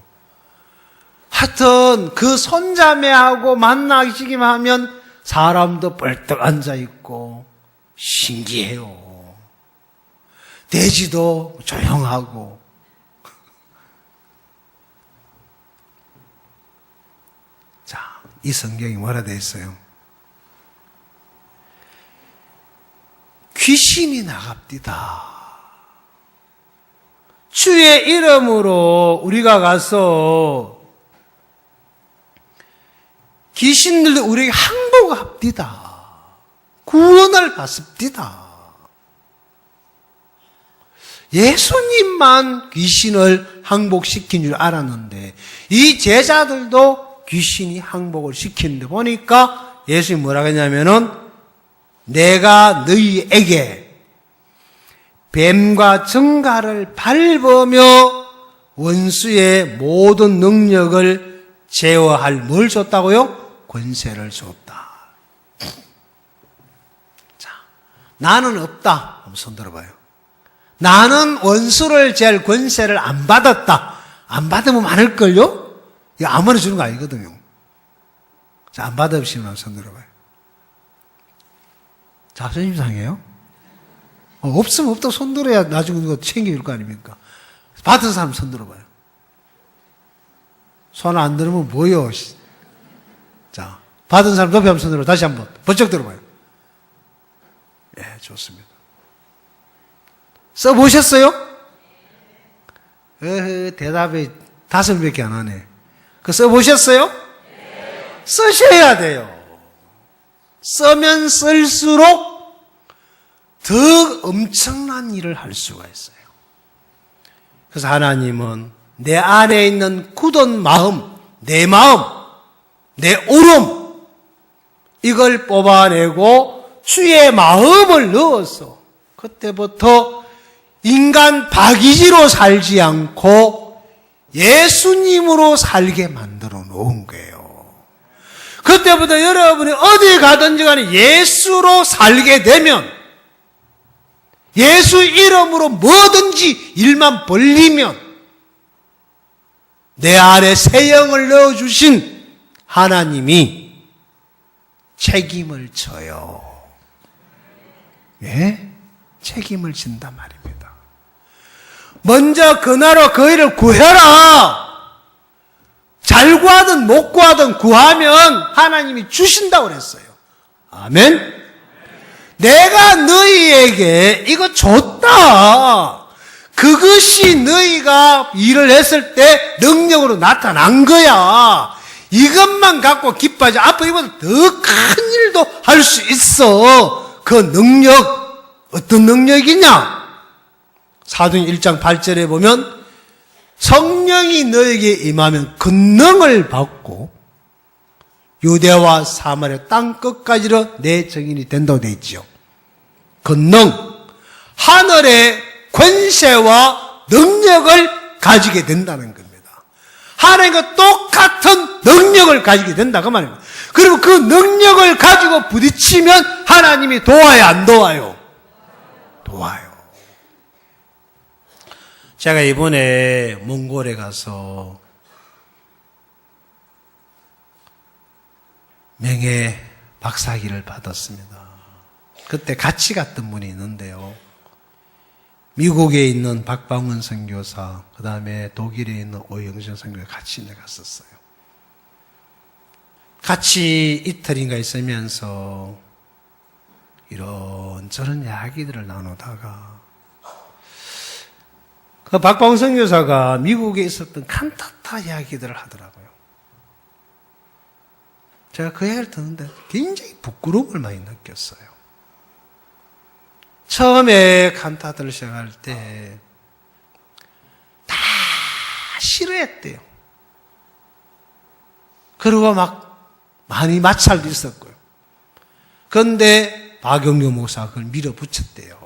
하여튼 그 손자매하고 만나기만 하면 사람도 벌떡 앉아있고 신기해요. 돼지도 조용하고. 자, 이 성경이 뭐라 되어 있어요? 귀신이 나갑디다. 주의 이름으로 우리가 가서 귀신들도 우리에게 항복합디다. 구원을 받습디다. 예수님만 귀신을 항복시킨 줄 알았는데 이 제자들도 귀신이 항복을 시키는데 보니까 예수님이 뭐라고 했냐면은 내가 너희에게 뱀과 정갈을 밟으며 원수의 모든 능력을 제어할 뭘 줬다고요? 권세를 줬다. 자, 나는 없다. 한번 손 들어봐요. 나는 원수를 제할 권세를 안 받았다. 안 받으면 많을걸요? 이거 아무나 주는 거 아니거든요. 자, 안 받으시면 손 들어봐요. 자존심 상해요? 없으면 없다고 손 들어야 나중에 누가 챙겨줄 거 아닙니까? 받은 사람 손 들어봐요. 손 안 들으면 뭐요? 자, 받은 사람 높이 한번 손 들어. 다시 한번 번쩍 들어봐요. 예, 좋습니다. 써보셨어요? 대답이 5명밖에 안 하네. 그 써보셨어요? 쓰셔야 돼요. 쓰면 쓸수록 더 엄청난 일을 할 수가 있어요. 그래서 하나님은 내 안에 있는 굳은 마음, 내 울음, 이걸 뽑아내고 주의 마음을 넣어서 그때부터 인간 박이지로 살지 않고 예수님으로 살게 만들어 놓은 거예요. 그때부터 여러분이 어디 가든지 간에 예수로 살게 되면, 예수 이름으로 뭐든지 일만 벌리면 내 안에 새 영을 넣어주신 하나님이 책임을 져요. 예? 책임을 진단 말입니다. 먼저 그 나라 그 일을 구해라. 잘 구하든 못 구하든 구하면 하나님이 주신다고 그랬어요. 아멘. 내가 너희에게 이거 줬다. 그것이 너희가 일을 했을 때 능력으로 나타난 거야. 이것만 갖고 기뻐하지. 앞으로 이보다 더 큰 일도 할 수 있어. 그 능력, 어떤 능력이냐? 사도행 1장 8절에 보면 성령이 너에게 임하면 권능을 받고 유대와 사마리아 땅 끝까지로 내 증인이 된다고 되어 있죠. 권능, 하늘의 권세와 능력을 가지게 된다는 겁니다. 하나님과 똑같은 능력을 가지게 된다 그 말입니다. 그리고 그 능력을 가지고 부딪히면 하나님이 도와요, 안 도와요? 도와요. 제가 이번에 몽골에 가서 명예 박사학위를 받았습니다. 그때 같이 갔던 분이 있는데요. 미국에 있는 박방원 선교사, 그 다음에 독일에 있는 오영준 선교사 같이 갔었어요. 같이 이틀인가 있으면서 이런저런 이야기들을 나누다가 그 박방원 선교사가 미국에 있었던 칸타타 이야기들을 하더라고요. 제가 그 이야기를 듣는데 굉장히 부끄러움을 많이 느꼈어요. 처음에 칸타타를 시작할 때 다 싫어했대요. 그리고 막 많이 마찰도 있었고요. 그런데 박영규 목사가 그걸 밀어붙였대요.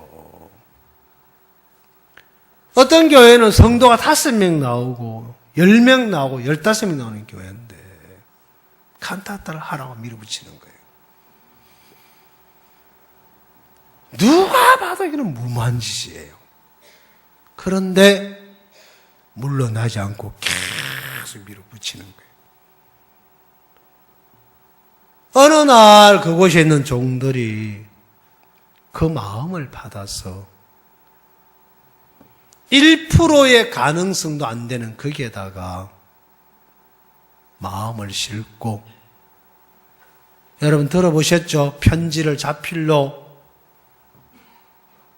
어떤 교회는 성도가 5명 나오고 10명 나오고 15명 나오는 교회인데 칸타타를 하라고 밀어붙이는 거예요. 누가 봐도 이거는 무모한 짓이에요. 그런데 물러나지 않고 계속 밀어붙이는 거예요. 어느 날 그곳에 있는 종들이 그 마음을 받아서 1%의 가능성도 안 되는 거기에다가 마음을 싣고, 여러분 들어보셨죠? 편지를 자필로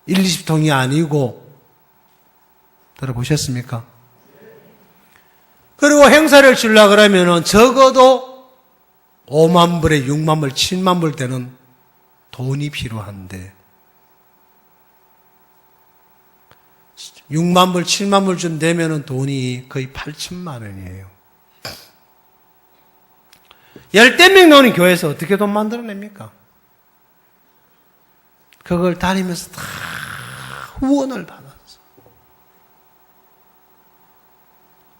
1, 20통이 아니고, 들어보셨습니까? 그리고 행사를 치려고 그러면은 적어도 5만 불에 6만 불, 7만 불 되는 돈이 필요한데, 6만 불, 7만 불쯤 되면은 돈이 거의 8천만 원이에요. 10명 나오는 교회에서 어떻게 돈 만들어냅니까? 그걸 다니면서 다 후원을 받았어.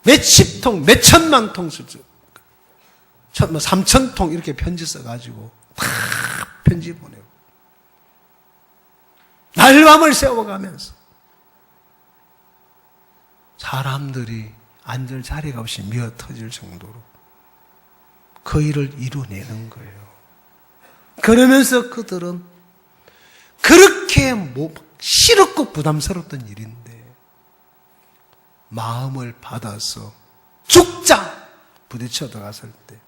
몇십 통, 몇천만 통, 3,000통 이렇게 편지 써가지고 다 편지 보내고 날밤을 세워가면서 사람들이 앉을 자리가 없이 미어 터질 정도로 그 일을 이루어내는 거예요. 그러면서 그들은 그렇게 싫었고 부담스러웠던 일인데 마음을 받아서 죽자 부딪혀 들어갔을 때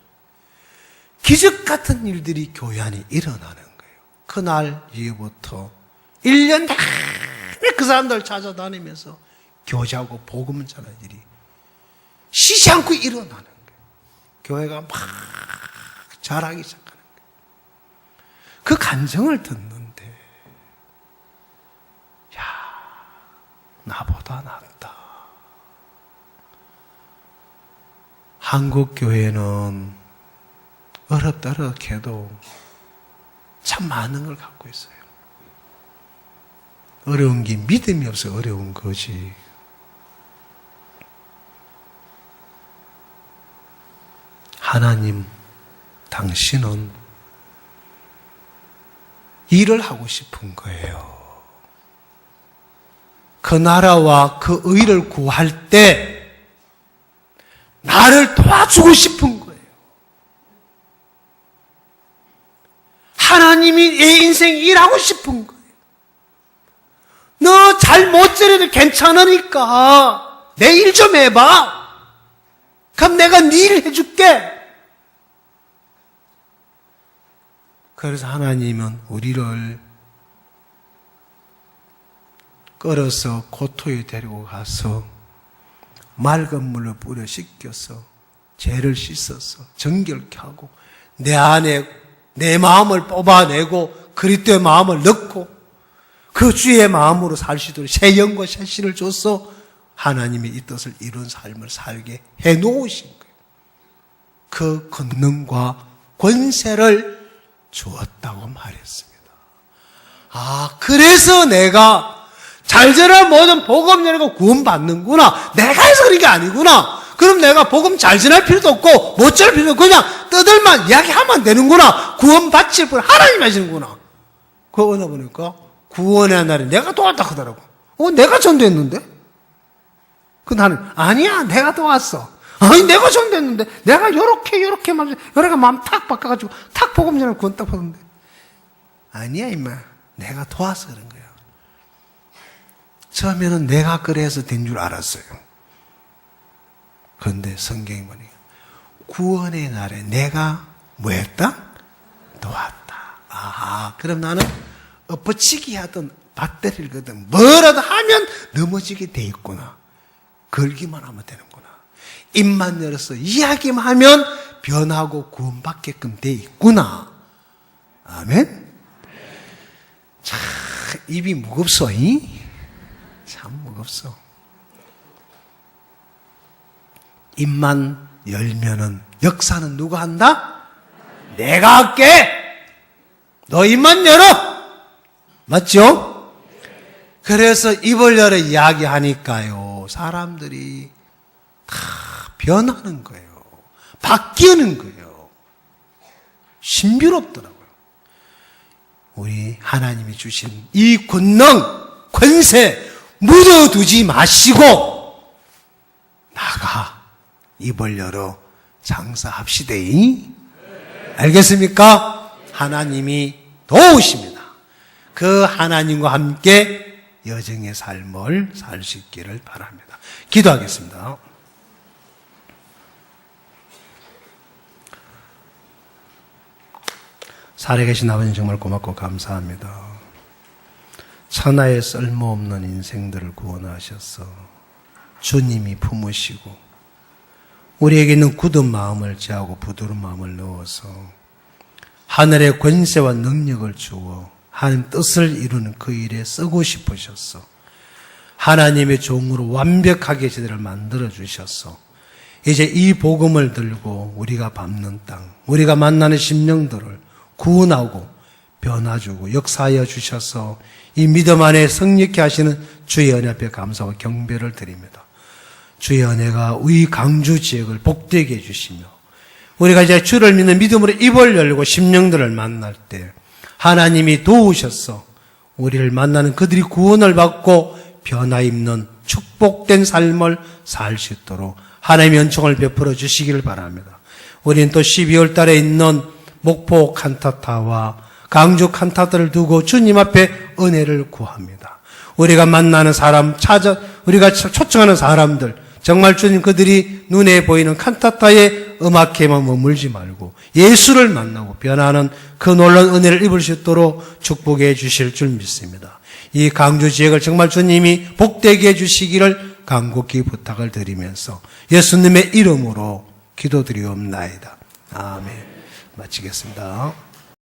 기적 같은 일들이 교회 안에 일어나는 거예요. 그날 이후부터 1년 내내 그 사람들 찾아다니면서 교제하고 복음 전하는 일이 쉬지 않고 일어나는 거예요. 교회가 막 자라기 시작하는 거예요. 그 간증을 듣는데 야, 나보다 낫다. 한국 교회는 어렵다 해도 참 많은 걸 갖고 있어요. 어려운 게 믿음이 없어 어려운 거지. 하나님, 당신은 일을 하고 싶은 거예요. 그 나라와 그 의를 구할 때 나를 도와주고 싶은 거예요. 하나님이 내 인생 일하고 싶은 거예요. 너 잘 못 지내도 괜찮으니까 내 일 좀 해봐. 그럼 내가 네 일 해줄게. 그래서 하나님은 우리를 끌어서 고토에 데리고 가서 맑은 물로 뿌려 씻겨서 죄를 씻어서 정결케 하고 내 안에 내 마음을 뽑아내고 그리스도의 마음을 넣고 그 주의 마음으로 살 수 있도록 새 영과 새 씨를 줘서 하나님의 이 뜻을 이룬 삶을 살게 해놓으신 거예요. 그 권능과 권세를 주었다고 말했습니다. 아, 그래서 내가 잘전할 모든 복음 전하고 구원받는구나. 내가 해서 그런 게 아니구나. 그럼 내가 복음 잘 전할 필요도 없고 못 전할 필요도 없고 그냥 떠들만 이야기하면 되는구나. 구원받칠 분 하나님 하시는구나. 그거 어느 보니까 구원의 날에 내가 도왔다 하더라고. 내가 전도했는데? 그 나는 아니야, 내가 도왔어. 아니, 내가 전도했는데 내가 요렇게 말해 요렇게 마음 탁 바꿔가지고 탁 복음 전하고 구원 딱 받았는데 아니야 임마, 내가 도와서 그런 거야. 처음에는 내가 그래서 된 줄 알았어요. 그런데 성경이 뭐니? 구원의 날에 내가 뭐 했다? 도왔다. 아하, 그럼 나는 엎어치기 하든 밭대리를 거든 뭐라도 하면 넘어지게 돼 있구나. 걸기만 하면 되는구나. 입만 열어서 이야기만 하면 변하고 구원받게끔 돼 있구나. 아멘? 참 입이 무겁소. 참 무겁소. 입만 열면은 역사는 누가 한다? 내가 할게. 너 입만 열어. 맞죠? 그래서 입을 열어 이야기하니까요, 사람들이 다 변하는 거예요. 바뀌는 거예요. 신비롭더라고요. 우리 하나님이 주신 이 권능, 권세 묻어두지 마시고 나가 입을 열어 장사합시다. 알겠습니까? 하나님이 도우십니다. 그 하나님과 함께 여정의 삶을 살 수 있기를 바랍니다. 기도하겠습니다. 살아계신 아버님 정말 고맙고 감사합니다. 참 하나의 쓸모없는 인생들을 구원하셔서 주님이 품으시고 우리에게 있는 굳은 마음을 제하고 부드러운 마음을 넣어서 하늘의 권세와 능력을 주어 하나님 뜻을 이루는 그 일에 쓰고 싶으셨어. 하나님의 종으로 완벽하게 저들을 만들어 주셨어. 이제 이 복음을 들고 우리가 밟는 땅, 우리가 만나는 심령들을 구원하고 변화주고 역사하여 주셔서 이 믿음 안에 성립케 하시는 주의 은혜 앞에 감사와 경배를 드립니다. 주의 은혜가 우리 강주 지역을 복되게 해주시며 우리가 이제 주를 믿는 믿음으로 입을 열고 심령들을 만날 때 하나님이 도우셔서 우리를 만나는 그들이 구원을 받고 변화 입는 축복된 삶을 살 수 있도록 하나님의 은총을 베풀어 주시기를 바랍니다. 우리는 또 12월 달에 있는 목포 칸타타와 강주 칸타타를 두고 주님 앞에 은혜를 구합니다. 우리가 만나는 사람, 우리가 초청하는 사람들, 정말 주님 그들이 눈에 보이는 칸타타의 음악회만 머물지 말고 예수를 만나고 변화하는 그 놀라운 은혜를 입을 수 있도록 축복해 주실 줄 믿습니다. 이 강주 지역을 정말 주님이 복되게 해주시기를 간곡히 부탁을 드리면서 예수님의 이름으로 기도드리옵나이다. 아멘. 마치겠습니다.